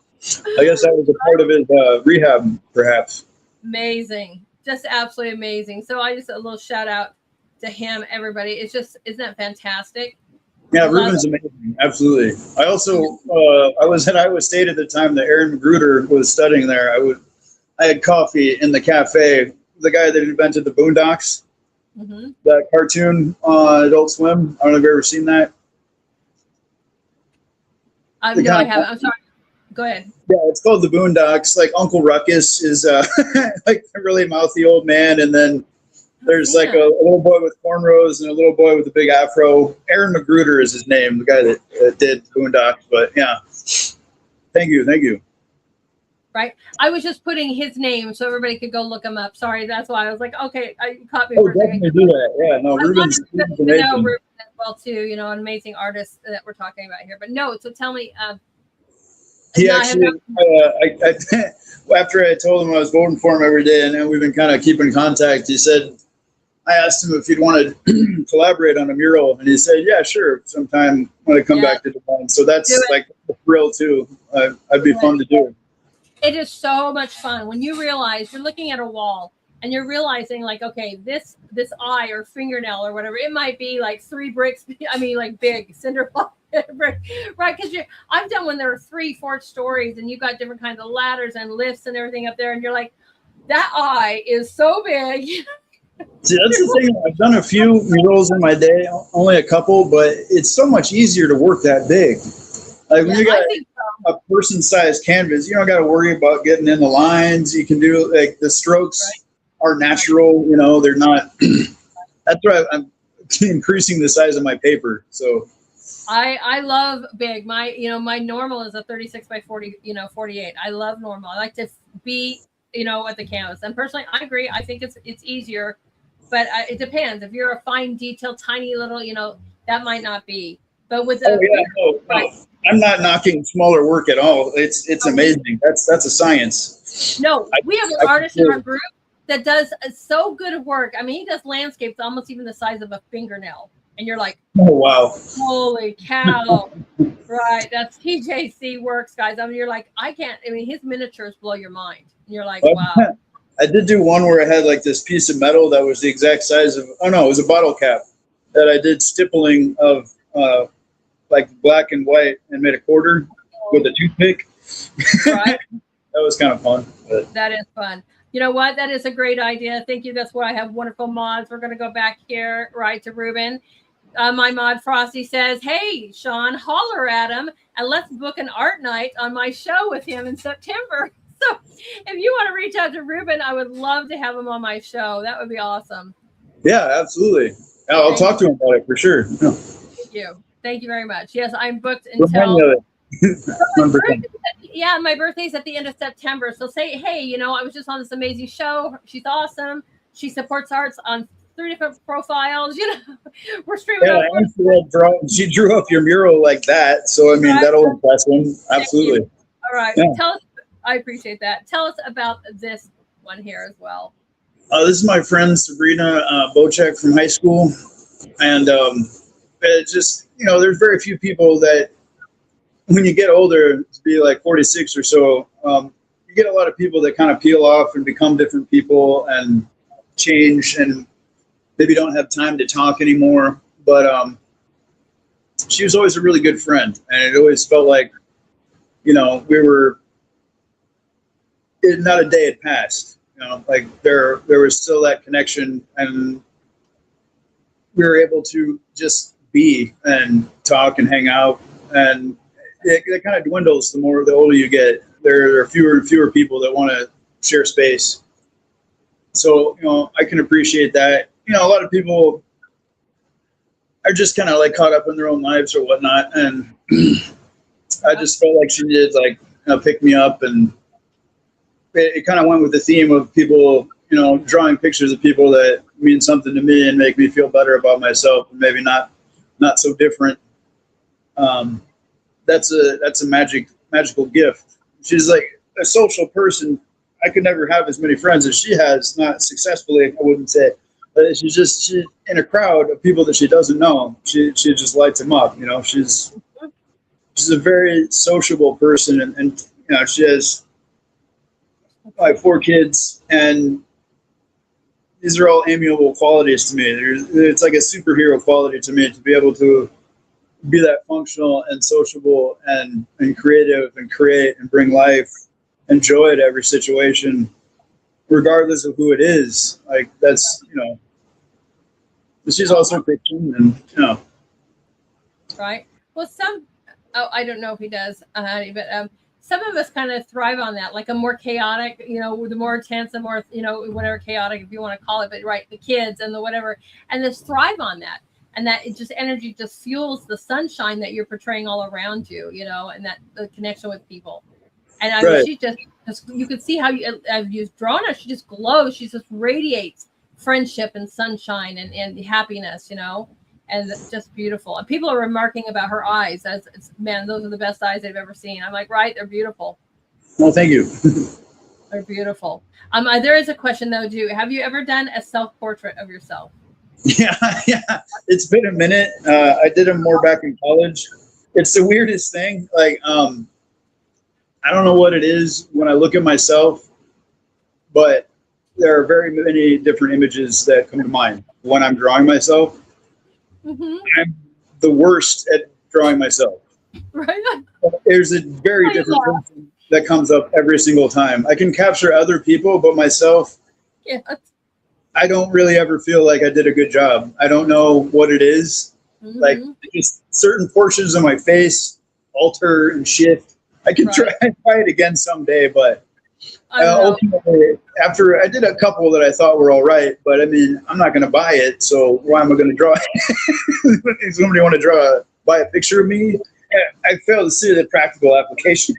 I guess that was a part of his rehab, perhaps. Amazing, just absolutely amazing. So I just a little shout out to him, everybody. It's just, isn't that fantastic? Yeah, Ruben's amazing. Absolutely. I also I was at Iowa State at the time that Aaron Magruder was studying there. I had coffee in the cafe. The guy that invented the Boondocks, that cartoon on Adult Swim. I don't know if you've ever seen that. No, I haven't. I'm sorry. Go ahead. Yeah, it's called the Boondocks. Like Uncle Ruckus is like a really mouthy old man, and then there's like a little boy with cornrows and a little boy with a big afro. Aaron Magruder is his name, the guy that did Boondocks. But yeah, thank you. Right. I was just putting his name so everybody could go look him up. Sorry, that's why I was like, okay, you caught me for a second. Definitely do that. Yeah, no, Ruben's amazing. Know Ruben as well too. An amazing artist that we're talking about here. But no, so tell me. He actually, after I told him I was voting for him every day, and then we've been kind of keeping in contact. He said, I asked him if he'd want to collaborate on a mural, and he said, "Yeah, sure, sometime when I come back to Devon." So that's like a thrill too. I'd be fun to do. It is so much fun when you realize you're looking at a wall and you're realizing like, okay, this eye or fingernail or whatever, it might be like 3 bricks. I mean, like big cinder block brick, right? Because I've done when there are 3-4 stories and you've got different kinds of ladders and lifts and everything up there, and you're like, that eye is so big. See, that's the thing. I've done a few murals in my day, only a couple, but it's so much easier to work that big. Like when you got a person-sized canvas, you don't got to worry about getting in the lines. You can do like the strokes are natural. They're not. That's why I'm increasing the size of my paper. So I love big. My my normal is a 36 by 40. 48. I love normal. I like to be at the canvas. And personally, I agree. I think it's easier, but it depends. If you're a fine detail, tiny little, that might not be. But with the no. I'm not knocking smaller work at all. It's amazing. That's a science. No, we have an artist in our group that does so good work. I mean, he does landscapes almost even the size of a fingernail, and you're like, oh wow, holy cow! Right, that's TJC works, guys. I mean, you're like, I can't. I mean, his miniatures blow your mind. And you're like, wow. I did do one where I had like this piece of metal that was the exact size of. Oh no, it was a bottle cap that I did stippling of. Like black and white, and made a quarter with a toothpick. Right. That was kind of fun. But. That is fun. You know what? That is a great idea. Thank you. That's why I have wonderful mods. We're going to go back here, right, to Ruben. My mod Frosty says, "Hey, Sean, holler at him and let's book an art night on my show with him in September." So if you want to reach out to Ruben, I would love to have him on my show. That would be awesome. Yeah, absolutely. I'll talk to him about it for sure. Yeah. Thank you. Thank you very much. Yes, I'm booked until. Yeah, my birthday's at the end of September. So say, hey, you know, I was just on this amazing show. She's awesome. She supports arts on 3 different profiles. You know, we're streaming. Yeah, she drew up your mural like that. So, I mean, that'll impress him. Absolutely. All right. Yeah. Tell us. I appreciate that. Tell us about this one here as well. This is my friend Sabrina Bocek from high school. And it's just, you know, there's very few people that, when you get older, to be like 46 or so, you get a lot of people that kind of peel off and become different people and change and maybe don't have time to talk anymore. But she was always a really good friend. And it always felt like, you know, not a day had passed. You know, like there was still that connection, and we were able to just be and talk and hang out. And it kind of dwindles the older you get. There are fewer and fewer people that want to share space. So, you know, I can appreciate that. You know, a lot of people are just kind of like caught up in their own lives or whatnot. And I just felt like she did like, you know, pick me up, and it kind of went with the theme of people, you know, drawing pictures of people that mean something to me and make me feel better about myself, and maybe not so different. That's a magical gift. She's like a social person. I could never have as many friends as she has, not successfully, I wouldn't say. But she in a crowd of people that she doesn't know, she just lights them up. You know, she's a very sociable person, and you know, she has like 4 kids, and these are all amiable qualities to me. It's like a superhero quality to me to be able to be that functional and sociable and creative and create and bring life and joy to every situation, regardless of who it is. Like, that's, you know, she's also Christian, and, you know. Right. Well, I don't know if he does, but some of us kind of thrive on that, like a more chaotic, you know, the more intense, the more, you know, whatever chaotic, if you want to call it, but right, the kids and the whatever, and just thrive on that. And that it just energy just fuels the sunshine that you're portraying all around you, you know, and that the connection with people. And I mean, she just you could see how you've drawn her. She just glows. She just radiates friendship and sunshine and happiness, you know, and it's just beautiful. And people are remarking about her eyes as, man, those are the best eyes they've ever seen. I'm like, right, they're beautiful. Well, thank you. They're beautiful. There is a question though, have you ever done a self-portrait of yourself? Yeah. It's been a minute. I did them more back in college. It's the weirdest thing. Like, I don't know what it is when I look at myself, but there are very many different images that come to mind when I'm drawing myself. Mm-hmm. I'm the worst at drawing myself. Right. There's a very different person that comes up every single time. I can capture other people, but myself, I don't really ever feel like I did a good job. I don't know what it is. Mm-hmm. Like, just certain portions of my face alter and shift. I can try it again someday, but ultimately, after I did a couple that I thought were all right, but I mean, I'm not going to buy it, so why am I going to draw it? Does somebody want to buy a picture of me? I fail to see the practical application.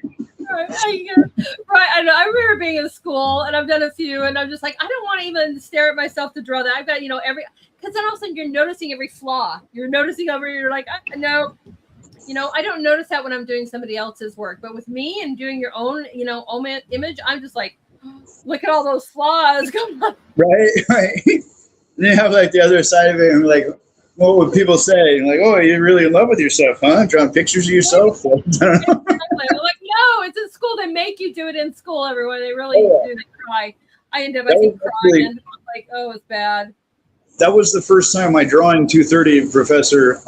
Right. I know. I remember being in school, and I've done a few, and I'm just like, I don't want to even stare at myself to draw that. I've got, you know, because then all of a sudden you're noticing every flaw. You're noticing you're like, no. You know, I don't notice that when I'm doing somebody else's work, but with me and doing your own, you know, own image, I'm just like, look at all those flaws. Come on. Right. And you have like the other side of it, and like, what would people say? And like, oh, you're really in love with yourself, huh? Drawing pictures of yourself? Exactly. I'm like, no, it's in school. They make you do it in school, everyone. They really do. They cry. I end up, crying. And I'm like, oh, it's bad. That was the first time my drawing 230 professor,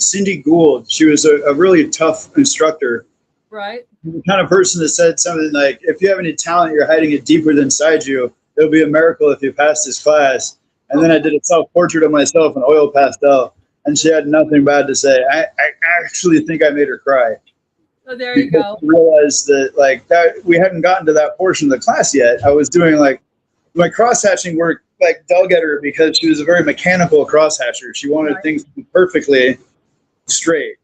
Cindy Gould, she was a really tough instructor. Right. The kind of person that said something like, if you have any talent, you're hiding it deeper than inside you. It'll be a miracle if you pass this class. And then I did a self-portrait of myself in oil pastel, and she had nothing bad to say. I actually think I made her cry. So there you go. I realized that like that we hadn't gotten to that portion of the class yet. I was doing like my cross-hatching work like dug at her because she was a very mechanical cross-hatcher. She wanted things to be perfectly straight,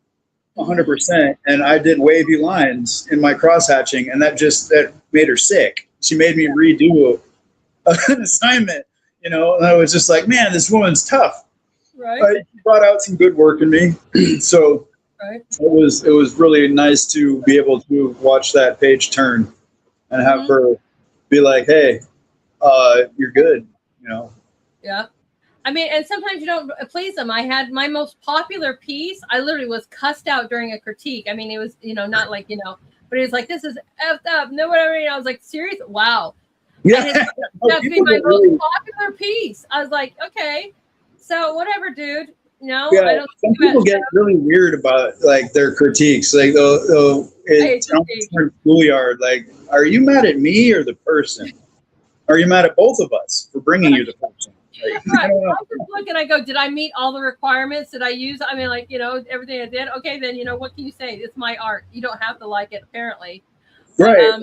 100%. And I did wavy lines in my cross-hatching, and that made her sick. She made me redo an assignment, you know, and I was just like, man, this woman's tough. Right. She brought out some good work in me. So it was really nice to be able to watch that page turn and have her be like, hey, you're good, you know. Yeah. I mean, and sometimes you don't please them. I had my most popular piece. I literally was cussed out during a critique. I mean, it was, you know, not like, you know, but it was like, this is effed up. No, whatever. You know, I was like, serious? Wow. Yeah. That's my most popular piece. I was like, okay, so whatever, dude. No, yeah, I don't. Some people get really weird about like their critiques. Like, it's schoolyard. Like, are you mad at me or the person? Are you mad at both of us for bringing you the person? Like, right. I just look and I go, did I meet all the requirements? Did I use? I mean, like, you know, everything I did. Okay, then, you know, what can you say? It's my art. You don't have to like it, apparently. Right. I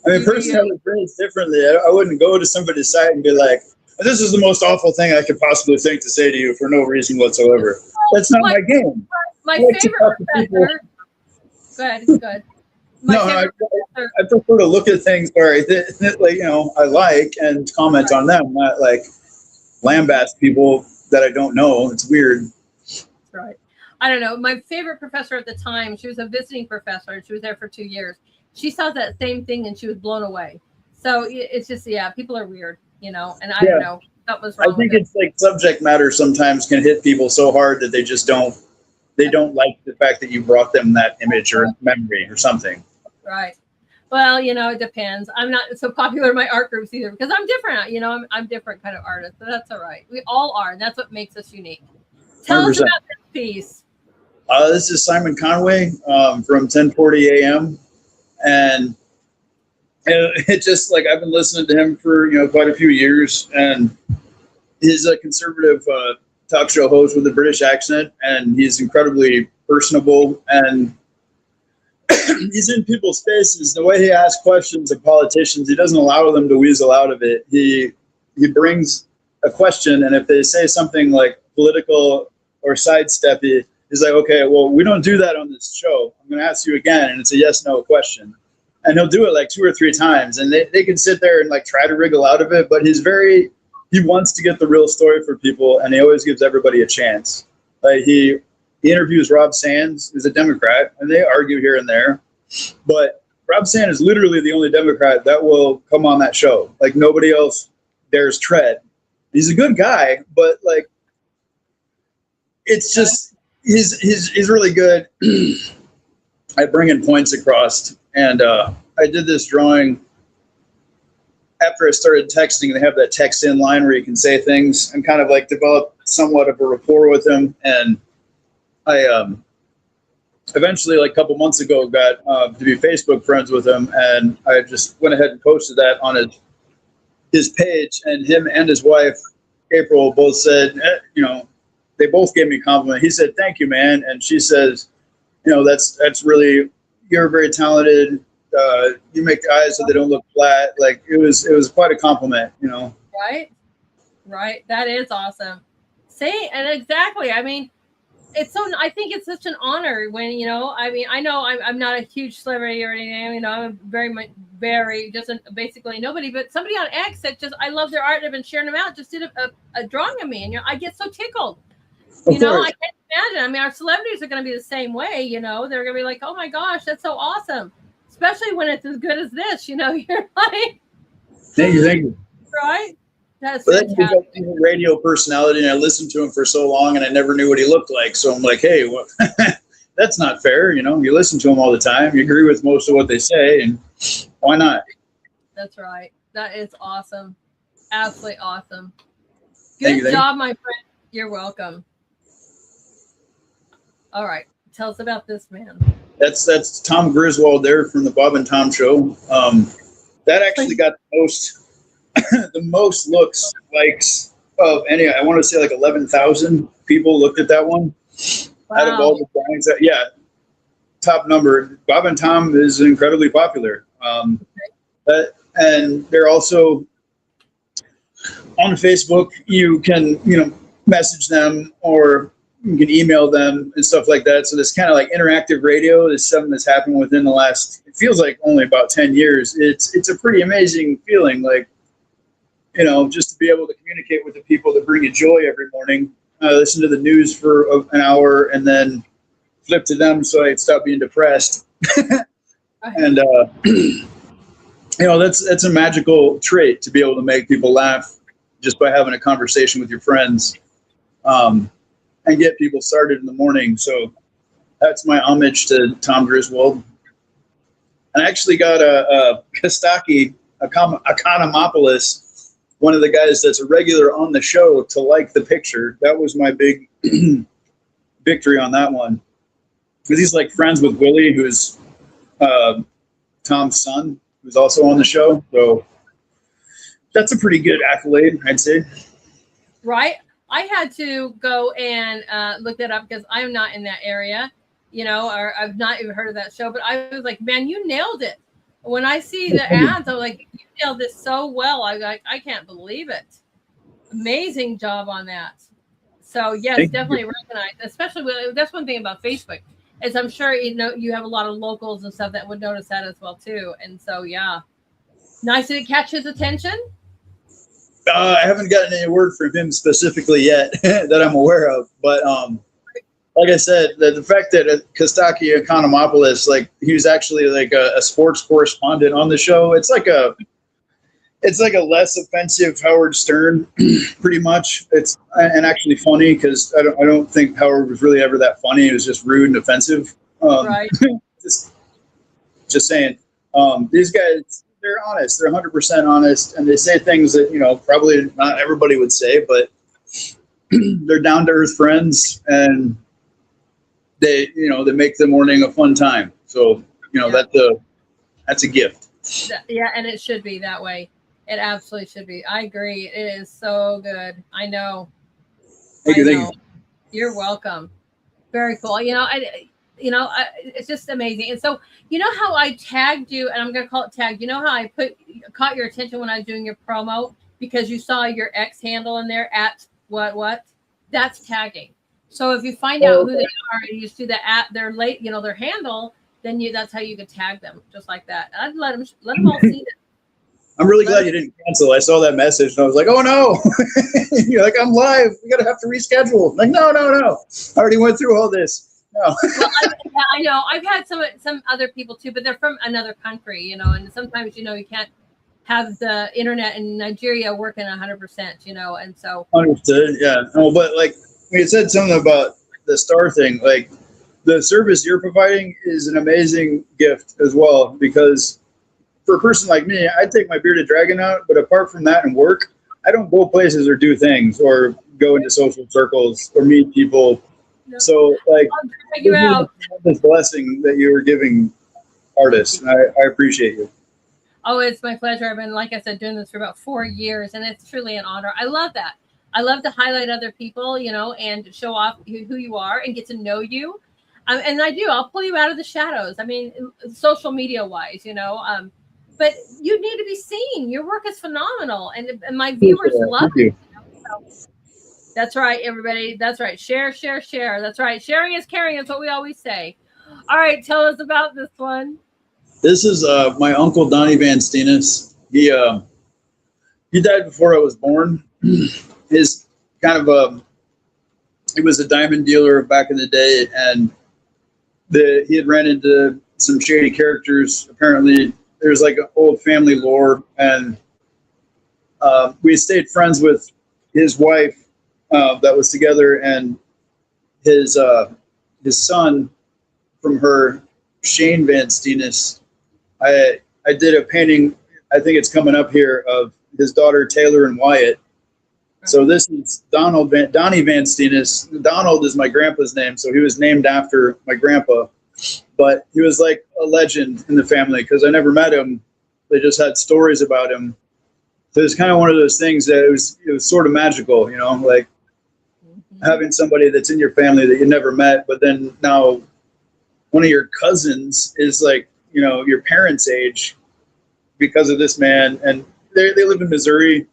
mean, personally, I would phrase differently. I wouldn't go to somebody's site and be like, this is the most awful thing I could possibly think to say to you for no reason whatsoever. That's not my game. My favorite professor. Good. I prefer to look at things like, you know, I like and comment on them, not like lambaste people that I don't know. It's weird. That's right. I don't know. My favorite professor at the time, she was a visiting professor. She was there for 2 years. She saw that same thing and she was blown away. So it's just, people are weird, you know, and I don't know. That was wrong. I think it's like subject matter sometimes can hit people so hard that they just don't like the fact that you brought them that image or memory or something. Right. Well, you know, it depends. I'm not so popular in my art groups either because I'm different. You know, I'm different kind of artist, but that's all right. We all are, and that's what makes us unique. Tell 100%. Us about this piece. This is Simon Conway from 1040 AM. And it just like I've been listening to him for, you know, quite a few years, and he's a conservative talk show host with a British accent, and he's incredibly personable, and he's in people's faces. The way he asks questions of politicians, he doesn't allow them to weasel out of it. He brings a question, and if they say something like political or sidesteppy, he's like, okay, well, we don't do that on this show. I'm going to ask you again, and it's a yes/no question. And he'll do it like 2 or 3 times, and they can sit there and like try to wriggle out of it, but he wants to get the real story for people, and he always gives everybody a chance. Like he interviews Rob Sands, who's a Democrat, and they argue here and there, but Rob Sands is literally the only Democrat that will come on that show. Like nobody else dares tread. He's a good guy, but like it's just he's really good at bringing points across. And I did this drawing after I started texting. They have that text in line where you can say things, and kind of like develop somewhat of a rapport with him. And I eventually, like a couple months ago, got to be Facebook friends with him, and I just went ahead and posted that on his page. And him and his wife, April, both said, you know, they both gave me a compliment. He said, "Thank you, man," and she says, "You know, that's really." You're very talented. You make the eyes so they don't look flat. Like it was quite a compliment, you know. Right. That is awesome. See, and exactly. I mean, I think it's such an honor when, you know, I mean, I know I'm not a huge celebrity or anything. You know, I'm very just basically nobody, but somebody on X that just, I love their art and I've been sharing them out, just did a drawing of me, and, you know, I get so tickled. You know, I can't imagine. I mean, our celebrities are going to be the same way, you know. They're going to be like, oh, my gosh, that's so awesome. Especially when it's as good as this, you know. You're like... Thank you. Right? That's fantastic. He's a radio personality, and I listened to him for so long, and I never knew what he looked like. So I'm like, hey, well, that's not fair, you know. You listen to him all the time. You agree with most of what they say, and why not? That's right. That is awesome. Absolutely awesome. Good job, my friend. You're welcome. All right, tell us about this man. That's Tom Griswold there from the Bob and Tom Show. That actually got the most the most likes of any. I want to say like 11,000 people looked at that one. Wow. Out of all the drawings, top number. Bob and Tom is incredibly popular, and they're also on Facebook. You can message them or you can email them and stuff like that. So this kind of like interactive radio is something that's happened within the last, it feels like only about 10 years. It's a pretty amazing feeling, like, just to be able to communicate with the people that bring you joy every morning. Listen to the news for an hour and then flip to them so I stop being depressed. And, that's a magical trait, to be able to make people laugh just by having a conversation with your friends. And get people started in the morning. So that's my homage to Tom Griswold. And I actually got a Kostaki, a Economopoulos, one of the guys that's a regular on the show, to like the picture. That was my big victory on that one. Because he's like friends with Willie, who's Tom's son, who's also on the show. So that's a pretty good accolade, I'd say. Right. I had to go and look that up because I'm not in that area, or I've not even heard of that show. But I was like, man, you nailed it. When I see the ads, I'm like, you nailed this so well. I can't believe it. Amazing job on that. So yes, definitely recognize. Especially that's one thing about Facebook is I'm sure you have a lot of locals and stuff that would notice that as well too. And so nice to catch his attention. I haven't gotten any word from him specifically yet that I'm aware of, but like I said, the fact that Kostaki Economopoulos, like he was actually like a sports correspondent on the show. It's like a less offensive Howard Stern, pretty much. It's and actually funny because I don't think Howard was really ever that funny. It was just rude and offensive. Right. Just saying, these guys. They're honest. They're 100% honest, and they say things that probably not everybody would say, but they're down to earth friends, and they they make the morning a fun time. So that's a gift. Yeah, and it should be that way. It absolutely should be. I agree. It is so good. I know. Thank you. You're welcome. Very cool. It's just amazing. And so, how I tagged you, and I'm going to call it tag. How I caught your attention when I was doing your promo because you saw your X handle in there at what? That's tagging. So if you find out who they are and you see their their handle, then that's how you can tag them just like that. I'd let them all see it. I'm really glad you didn't cancel. I saw that message and I was like, oh no, you're like, I'm live. We got to have to reschedule. Like, no. I already went through all this. No. Well, I know. I've had some other people too, but they're from another country, and sometimes, you can't have the internet in Nigeria working 100%, and so. Understood. Yeah. No, but like you said something about the star thing, like the service you're providing is an amazing gift as well, because for a person like me, I take my bearded dragon out, but apart from that and work, I don't go places or do things or go into social circles or meet people. So, like, this blessing that you were giving artists, and I appreciate you. Oh, it's my pleasure. I've been, like I said, doing this for about 4 years, and it's truly an honor. I love that. I love to highlight other people, and show off who you are and get to know you. And I do. I'll pull you out of the shadows. I mean, social media wise, but you need to be seen. Your work is phenomenal, and my viewers love it. So, that's right, everybody. That's right. Share. That's right. Sharing is caring. That's what we always say. All right. Tell us about this one. This is my uncle, Donnie Van Steenis. He died before I was born. His he was a diamond dealer back in the day, and he had ran into some shady characters. Apparently, there's like an old family lore, and we stayed friends with his wife. That was together, and his son from her, Shane Van Steenis. I did a painting, I think it's coming up here, of his daughter Taylor and Wyatt. So this is Donnie Van Steenis. Donald is my grandpa's name, so he was named after my grandpa. But he was like a legend in the family because I never met him. They just had stories about him. So it's kind of one of those things that it was sort of magical, you know, like having somebody that's in your family that you never met, but then now one of your cousins is like, you know, your parents' age because of this man. And they live in Missouri.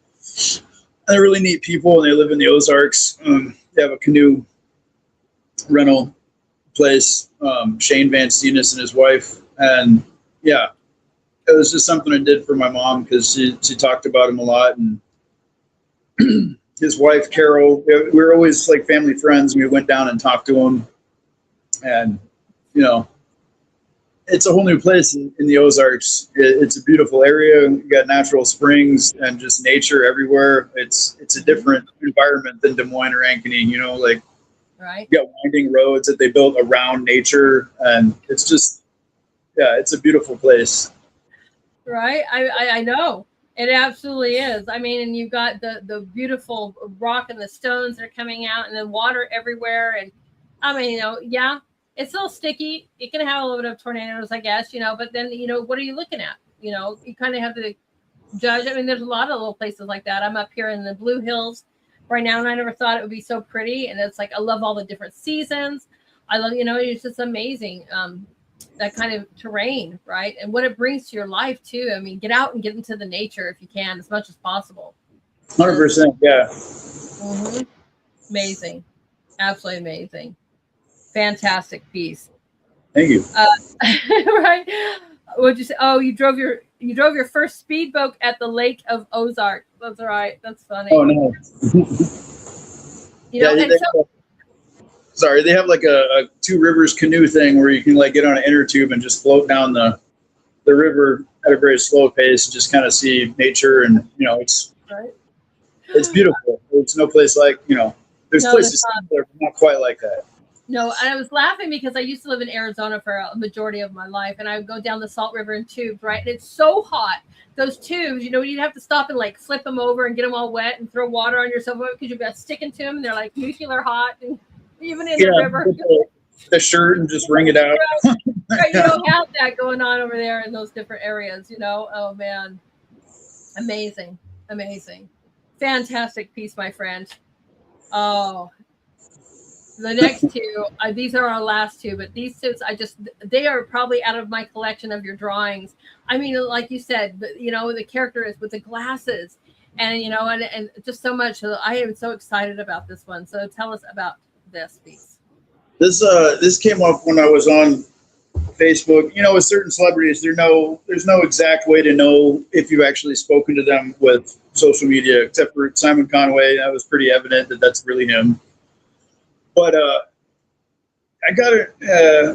And they're really neat people, and they live in the Ozarks. They have a canoe rental place, Shane Van Steenis and his wife. And yeah, it was just something I did for my mom because she talked about him a lot. And his wife, Carol, we were always like family friends. We went down and talked to him. And, you know, it's a whole new place in the Ozarks. It's a beautiful area. You got natural springs and just nature everywhere. It's a different environment than Des Moines or Ankeny, you know, like Right. you got winding roads that they built around nature. And it's just, yeah, it's a beautiful place. Right. I know. It absolutely is. I mean, and you've got the beautiful rock and the stones that are coming out and then water everywhere. And I mean, you know, yeah, it's a little sticky. It can have a little bit of tornadoes, I guess, you know, but then, you know, what are you looking at? You know, you kind of have to judge. I mean, there's a lot of little places like that. I'm up here in the Blue Hills right now, and I never thought it would be so pretty. And it's like, I love all the different seasons. I love, you know, it's just amazing. That kind of terrain, right? And what it brings to your life too. I mean, get out and get into the nature if you can, as much as possible. 100%. Yeah. Mm-hmm. Amazing. Absolutely amazing. Fantastic piece. Thank you. Right. What'd you say? Oh, you drove your first speedboat at the Lake of Ozark. That's right. That's funny. Oh, no. You know, yeah, and so, sorry, they have like a two rivers canoe thing where you can like get on an inner tube and just float down the river at a very slow pace and just kind of see nature. And, you know, it's right. It's beautiful. There's no place like, you know, there's places that are not quite like that. No, I was laughing because I used to live in Arizona for a majority of my life, and I would go down the Salt River in tubes, right? And it's so hot. Those tubes, you know, you'd have to stop and like flip them over and get them all wet and throw water on yourself because you've got sticking to them. And they're like nuclear hot, and even in the river. The shirt and just wring it out. Right, you don't have that going on over there in those different areas, you know? Oh, man. Amazing. Amazing. Fantastic piece, my friend. Oh, the next two, these are our last two, but these two, they are probably out of my collection of your drawings. I mean, like you said, you know, the character is with the glasses and, you know, and just so much. I am so excited about this one. So tell us about this piece. This came up when I was on Facebook. You know, with certain celebrities, there's no exact way to know if you've actually spoken to them with social media, except for Simon Conway. That was pretty evident that that's really him. But I got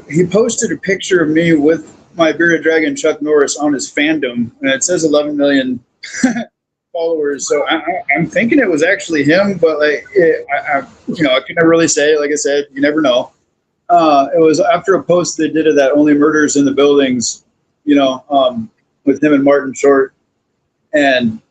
he posted a picture of me with my bearded dragon Chuck Norris on his fandom, and it says 11 million followers. So I'm thinking it was actually him, but like, I can never really say. Like I said, you never know. It was after a post they did of that Only Murders in the Buildings, you know, with him and Martin Short, and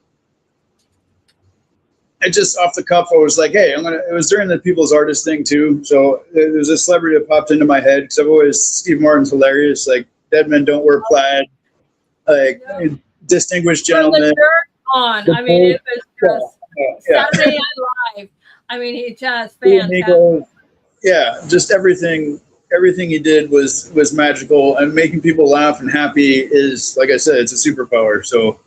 I just off the cuff, I was like, hey, it was during the People's Artist thing too. So there's a celebrity that popped into my head because I've always, Steve Martin's hilarious. Like, dead men don't wear plaid, like distinguished gentlemen. From the shirt on. I mean, it was just Saturday Night Live. I mean, he just fantastic. Yeah, just everything he did was magical, and making people laugh and happy is, like I said, it's a superpower. So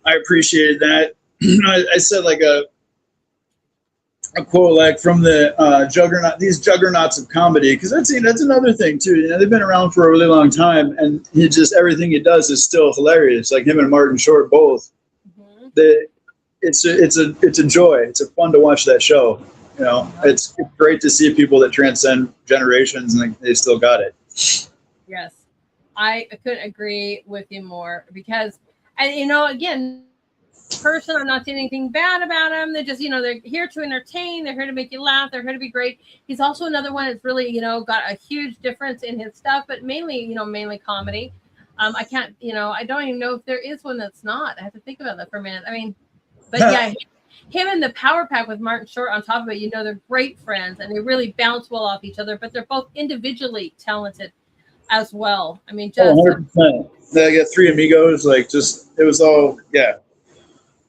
I appreciated that. I said like a quote like from the these juggernauts of comedy, because that's another thing too. You know, they've been around for a really long time, and everything he does is still hilarious. Like him and Martin Short both. Mm-hmm. It's a joy. It's a fun to watch that show. You know, it's great to see people that transcend generations and they still got it. Yes, I couldn't agree with you more because, and you know, again, person, I'm not saying anything bad about them. They're just, you know, they're here to entertain. They're here to make you laugh. They're here to be great. He's also another one that's really, you know, got a huge difference in his stuff, but mainly comedy. I can't, you know, I don't even know if there is one that's not. I have to think about that for a minute. I mean, but yeah. Him and the Power Pack with Martin Short on top of it, you know, they're great friends and they really bounce well off each other, but they're both individually talented as well. I mean, just 100%. They got three amigos, like just, it was all, yeah.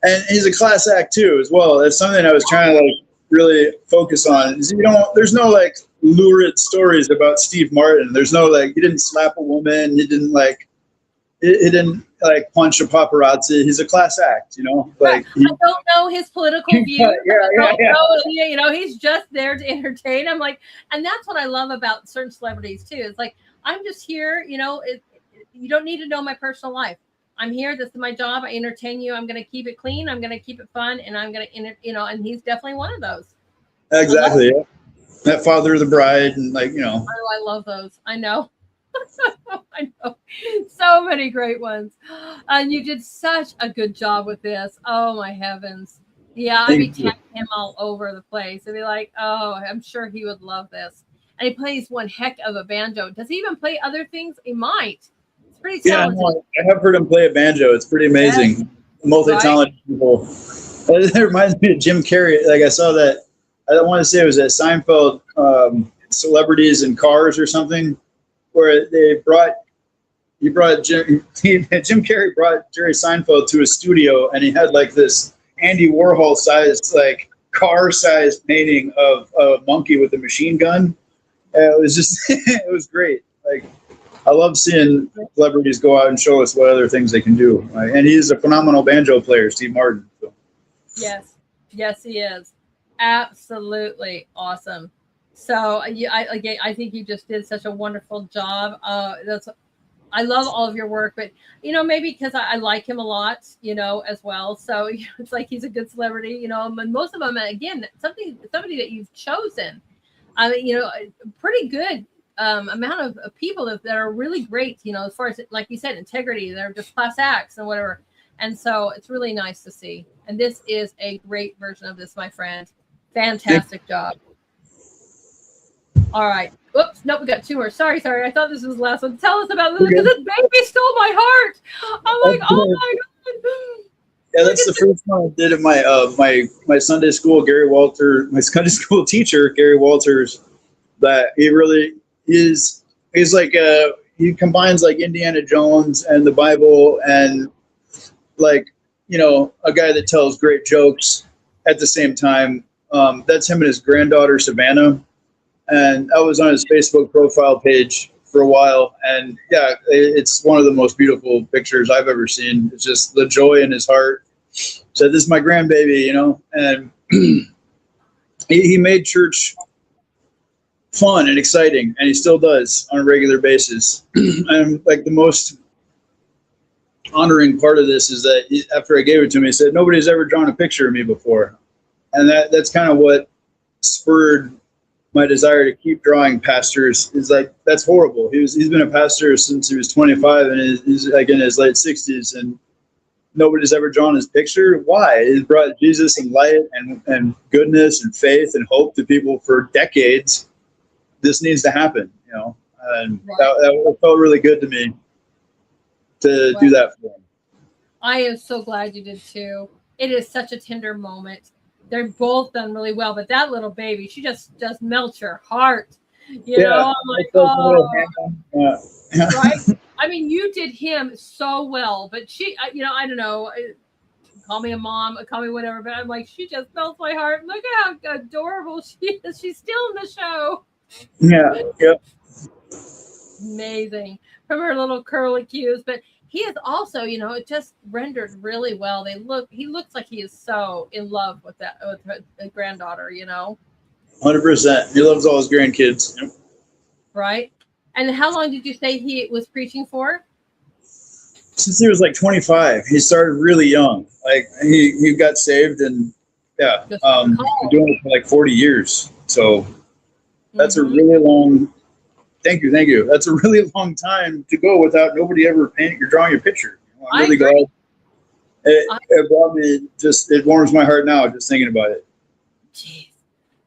And he's a class act too, as well. That's something I was trying to like really focus on. Is there's no like lurid stories about Steve Martin. There's no like he didn't slap a woman. He didn't like he didn't like punch a paparazzi. He's a class act, Like I don't know his political views. Know, he's just there to entertain. I'm like, and that's what I love about certain celebrities too. It's like I'm just here. You don't need to know my personal life. I'm here. This is my job. I entertain you. I'm going to keep it clean. I'm going to keep it fun, and I'm going to, and he's definitely one of those. Exactly. Yeah. That Father of the Bride, and Oh, I love those. I know. I know. So many great ones. And you did such a good job with this. Oh my heavens. Yeah, I'd be tagging him all over the place. I'd be like, oh, I'm sure he would love this. And he plays one heck of a banjo. Does he even play other things? He might. It's pretty talented. Yeah, I have heard him play a banjo. It's pretty amazing. Yes. Multi-talented people. It reminds me of Jim Carrey. Like I saw that. I don't want to say it was at Seinfeld, Celebrities in Cars or something, where Jim Carrey brought Jerry Seinfeld to a studio, and he had like this Andy Warhol sized, like car sized painting of a monkey with a machine gun. It was just, it was great. Like, I love seeing celebrities go out and show us what other things they can do. Right? And he's a phenomenal banjo player, Steve Martin. So. Yes, he is. Absolutely awesome. So I think you just did such a wonderful job. I love all of your work, but maybe because I like him a lot, as well. So it's like he's a good celebrity, and most of them, again, somebody that you've chosen. I mean, a pretty good amount of people that are really great, as far as, like you said, integrity. They're just class acts and whatever. And so it's really nice to see. And this is a great version of this, my friend. Fantastic job. All right. Oops. Nope. We got two more. Sorry. I thought this was the last one. Tell us about this, because this baby stole my heart. I'm like, oh my God. Yeah, that's the first one I did at my Sunday school, my Sunday school teacher, Gary Walters, that he really is, he's like, he combines like Indiana Jones and the Bible and like, a guy that tells great jokes at the same time. That's him and his granddaughter, Savannah. And I was on his Facebook profile page for a while. And yeah, it's one of the most beautiful pictures I've ever seen. It's just the joy in his heart. So this is my grandbaby, and he made church fun and exciting, and he still does on a regular basis. And like the most honoring part of this is that after I gave it to him, he said, nobody's ever drawn a picture of me before. And that's kind of what spurred my desire to keep drawing pastors. Is like, that's horrible. He's been a pastor since he was 25, and he's like in his late 60s, and nobody's ever drawn his picture. Why? He's brought Jesus and light and goodness and faith and hope to people for decades. This needs to happen, and that felt really good to me to do that for him. I am so glad you did too. It is such a tender moment. They're both done really well, but that little baby, she just melts your heart. I'm like, oh, right? I mean, you did him so well, but she, I don't know, call me a mom, call me whatever, but I'm like, she just melts my heart. Look at how adorable she is. She's still in the show. Yeah. Yep. Amazing. From her little curly cues, but he is also, it just rendered really well. He looks like he is so in love with her granddaughter, 100%. He loves all his grandkids. Yep. Right. And how long did you say he was preaching for? Since he was like 25. He started really young. Like he got saved, and been doing it for like 40 years. So that's a really long. Thank you. That's a really long time to go without nobody ever drawing your picture. I'm really glad. It brought me it warms my heart now just thinking about it. Jeez.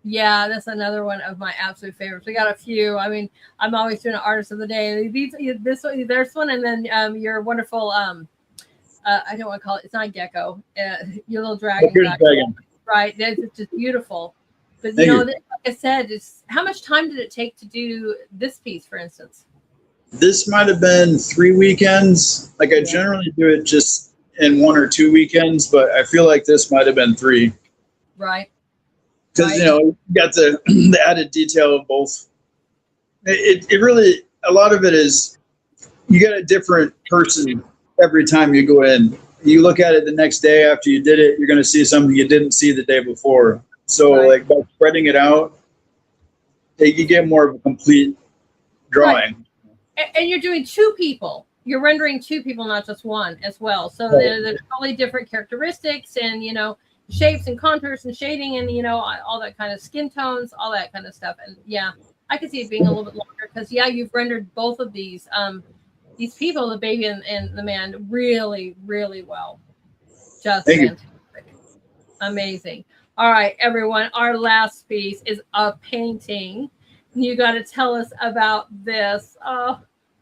Yeah, that's another one of my absolute favorites. We got a few. I mean, I'm always doing an artist of the day. This one, there's one, and then your wonderful. I don't want to call it. It's not gecko. Your little dragon. Right. It's just beautiful. But like I said, how much time did it take to do this piece, for instance? This might have been 3 weekends. Like I generally do it just in 1 or 2 weekends, but I feel like this might have been 3. Right. Because, Right. you got the added detail of both. It really, a lot of it is, you get a different person every time you go in. You look at it the next day after you did it, you're going to see something you didn't see the day before. So, Right. like, by spreading it out, you get more of a complete drawing. Right. And you're doing 2 people. You're rendering 2 people, not just one, as well. So there's totally different characteristics and, shapes and contours and shading and, all that kind of skin tones, all that kind of stuff. And yeah, I could see it being a little bit longer because, yeah, you've rendered both of these people, the baby and the man, really, really well. Just fantastic. Amazing. All right, everyone. Our last piece is a painting. You got to tell us about this.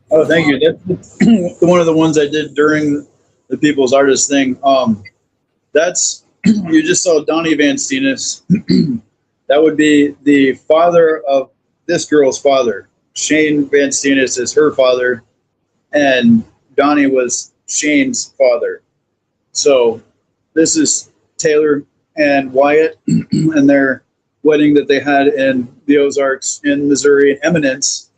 Oh, thank you. That's one of the ones I did during the People's Artist thing. That's, you just saw Donnie Van Steenis. That would be the father of this girl's father. Shane Van Steenis is her father, and Donnie was Shane's father. So this is Taylor and Wyatt and their wedding that they had in the Ozarks in Missouri. Eminence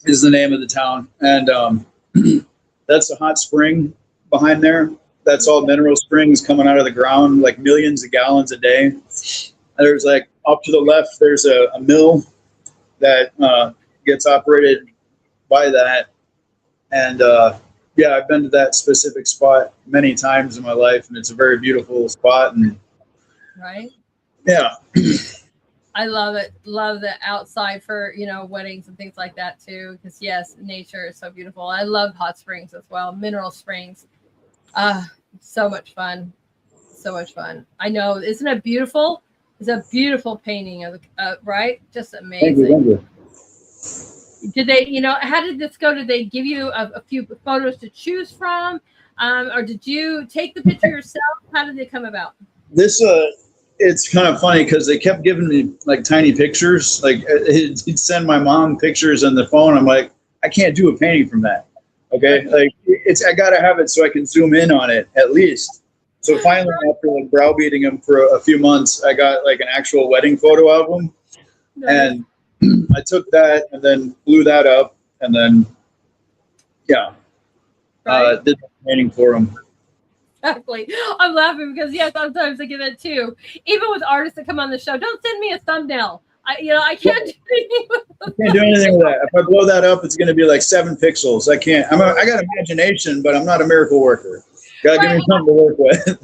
is the name of the town. And that's a hot spring behind there. That's all mineral springs coming out of the ground, like millions of gallons a day. And there's like up to the left, there's a mill that gets operated by that. And yeah, I've been to that specific spot many times in my life, and it's a very beautiful spot. And right. Yeah. I love it. Love the outside for, weddings and things like that too. Because yes, nature is so beautiful. I love hot springs as well. Mineral springs. So much fun. So much fun. I know. Isn't it beautiful? It's a beautiful painting of right? Just amazing. Thank you. Did they, how did this go? Did they give you a few photos to choose from? Or did you take the picture yourself? How did they come about? This, it's kind of funny because they kept giving me like tiny pictures. Like he'd send my mom pictures on the phone. I'm like, I can't do a painting from that. Okay. Like I gotta have it so I can zoom in on it at least. So finally, after like browbeating him for a few months, I got like an actual wedding photo of him. Nice. And I took that and then blew that up and then, yeah, did the painting for him. Exactly. I'm laughing because sometimes I get that too. Even with artists that come on the show, don't send me a thumbnail. I can't do anything with I can't do anything with that. If I blow that up, it's going to be like 7 pixels. I can't. I got imagination, but I'm not a miracle worker. Gotta give me something to work with.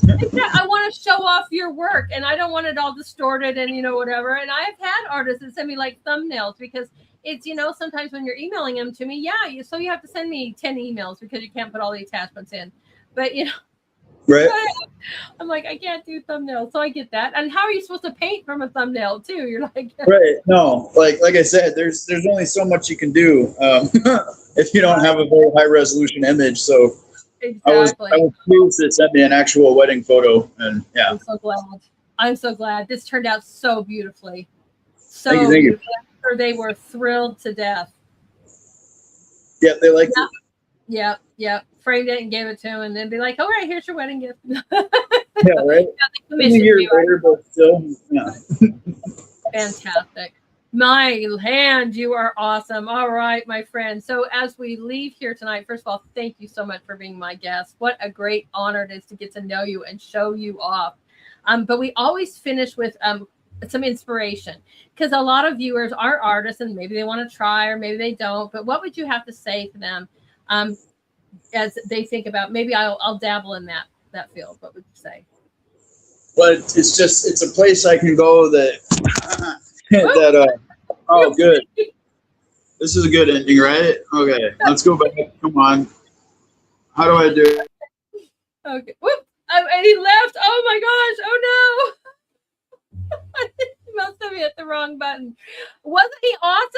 I want to show off your work, and I don't want it all distorted and whatever. And I've had artists that send me like thumbnails because it's sometimes when you're emailing them to me, so you have to send me 10 emails because you can't put all the attachments in. But right. I'm like, I can't do thumbnails, so I get that. And how are you supposed to paint from a thumbnail too? You're like, right? No, like I said, there's only so much you can do if you don't have a very high resolution image. So. Exactly. I was pleased to send me an actual wedding photo, and yeah. I'm so glad. This turned out so beautifully. So thank you. I'm sure they were thrilled to death. Yeah, they liked it. Yeah. Framed it and gave it to him, and then be like, "All right, here's your wedding gift." Yeah, right. A year later, but still, yeah. Fantastic. My hand, you are awesome. All right, my friend. So as we leave here tonight, first of all, thank you so much for being my guest. What a great honor it is to get to know you and show you off. But we always finish with some inspiration because a lot of viewers are artists and maybe they want to try or maybe they don't. But what would you have to say to them as they think about maybe I'll dabble in that field? What would you say? Well, it's a place I can go that. Oh, good. This is a good ending, right? Okay, let's go back. Come on. How do I do it? Okay. Whoop. And he left. Oh my gosh. Oh no. He must have hit the wrong button. Wasn't he awesome?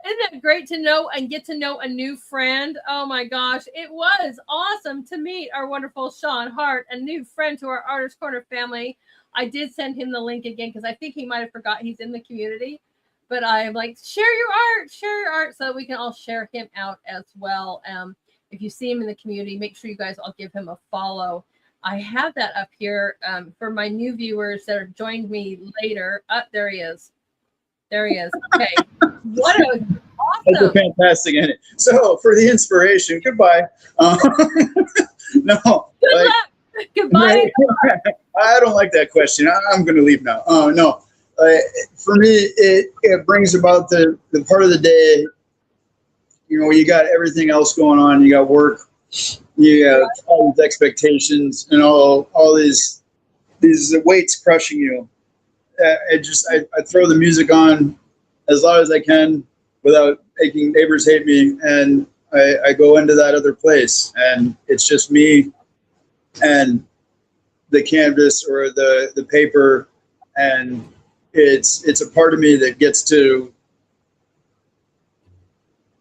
Isn't that great to know and get to know a new friend? Oh my gosh. It was awesome to meet our wonderful Sean Hart, a new friend to our Artist Corner family. I did send him the link again because I think he might have forgot he's in the community. But I'm like, share your art so that we can all share him out as well. If you see him in the community, make sure you guys all give him a follow. I have that up here for my new viewers that are joined me later. There he is. There he is. Okay. What a awesome. That's a fantastic ending. So for the inspiration, goodbye. No. Good like, luck. Goodbye. I don't like that question. I'm going to leave now. Oh, no. For me, it brings about the part of the day, you know, you got everything else going on. You got work. You have all these expectations and all these weights crushing you. I throw the music on as loud as I can without making neighbors hate me, and I go into that other place, and it's just me and the canvas or the paper, and it's a part of me that gets to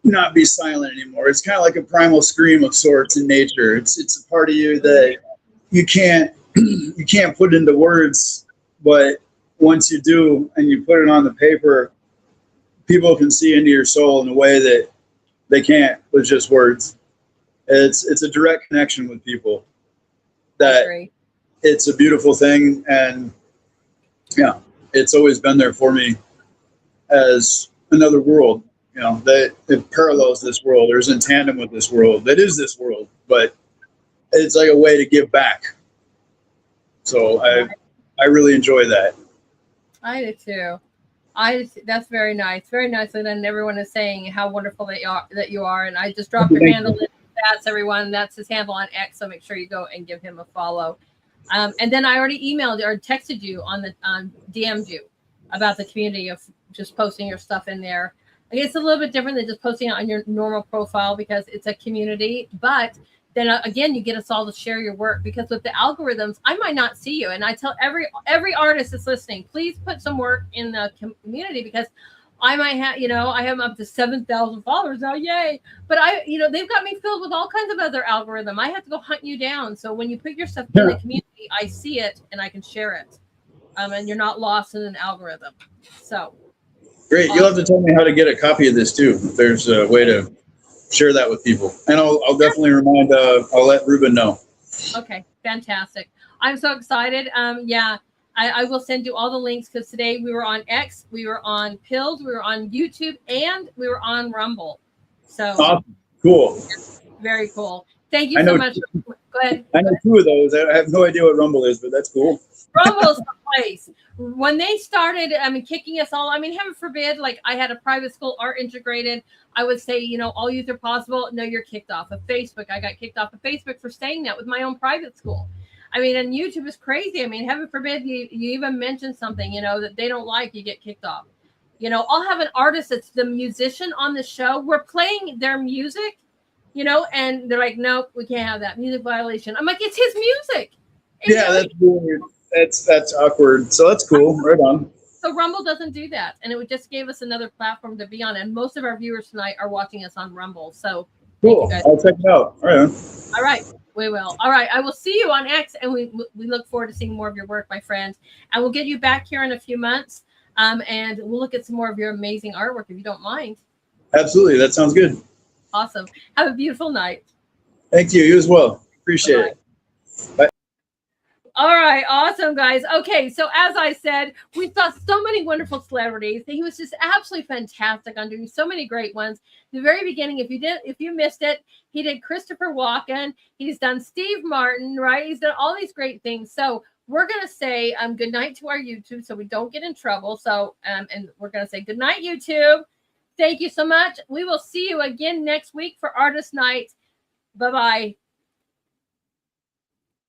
not be silent anymore. It's kind of like a primal scream of sorts in nature. It's a part of you that you can't put into words, but once you do and you put it on the paper, people can see into your soul in a way that they can't with just words. It's a direct connection with people. That it's a beautiful thing, and yeah, it's always been there for me as another world. You know, that it parallels this world, or is in tandem with this world. That is this world, but it's like a way to give back. So I really enjoy that. I do too. That's very nice. Very nice. And then everyone is saying how wonderful that you are. And I just dropped your handle in the chats, everyone. That's his handle on X. So make sure you go and give him a follow. And then I already emailed or texted you on DM'd you about the community of just posting your stuff in there. It's a little bit different than just posting it on your normal profile because it's a community, but then again, you get us all to share your work, because with the algorithms, I might not see you. And I tell every artist that's listening, please put some work in the community, because I might have, I have up to 7,000 followers now. Yay. But they've got me filled with all kinds of other algorithm. I have to go hunt you down. So when you put your stuff in the community, I see it and I can share it. And you're not lost in an algorithm. So. Great. You'll have to tell me how to get a copy of this too. If there's a way to share that with people, and I'll definitely remind. I'll let Ruben know. Okay, fantastic. I'm so excited. I will send you all the links, because today we were on X, we were on Pills, we were on YouTube, and we were on Rumble. So awesome. Cool. Very cool. Thank you so much. Go ahead. I know 2 of those. I have no idea what Rumble is, but that's cool. Rumble's the place. When they started, kicking us all, heaven forbid, like I had a private school, art integrated. I would say, all youth are possible. No, you're kicked off of Facebook. I got kicked off of Facebook for saying that with my own private school. And YouTube is crazy. Heaven forbid you even mention something, that they don't like, you get kicked off. I'll have an artist that's the musician on the show. We're playing their music, and they're like, nope, we can't have that music violation. I'm like, it's his music. Yeah, that's weird. That's awkward. So that's cool. Right on. So Rumble doesn't do that, and it just gave us another platform to be on. And most of our viewers tonight are watching us on Rumble. So cool. I'll check it out. All right. All right. We will. All right. I will see you on X, and we look forward to seeing more of your work, my friend. And we'll get you back here in a few months, and we'll look at some more of your amazing artwork, if you don't mind. Absolutely. That sounds good. Awesome. Have a beautiful night. Thank you. You as well. Appreciate it. Bye. All right. Awesome, guys. Okay. So as I said, we saw so many wonderful celebrities. He was just absolutely fantastic on doing so many great ones. The very beginning, if you missed it, he did Christopher Walken. He's done Steve Martin, right? He's done all these great things. So we're going to say good night to our YouTube so we don't get in trouble. So, and we're going to say good night, YouTube. Thank you so much. We will see you again next week for Artist Night. Bye-bye.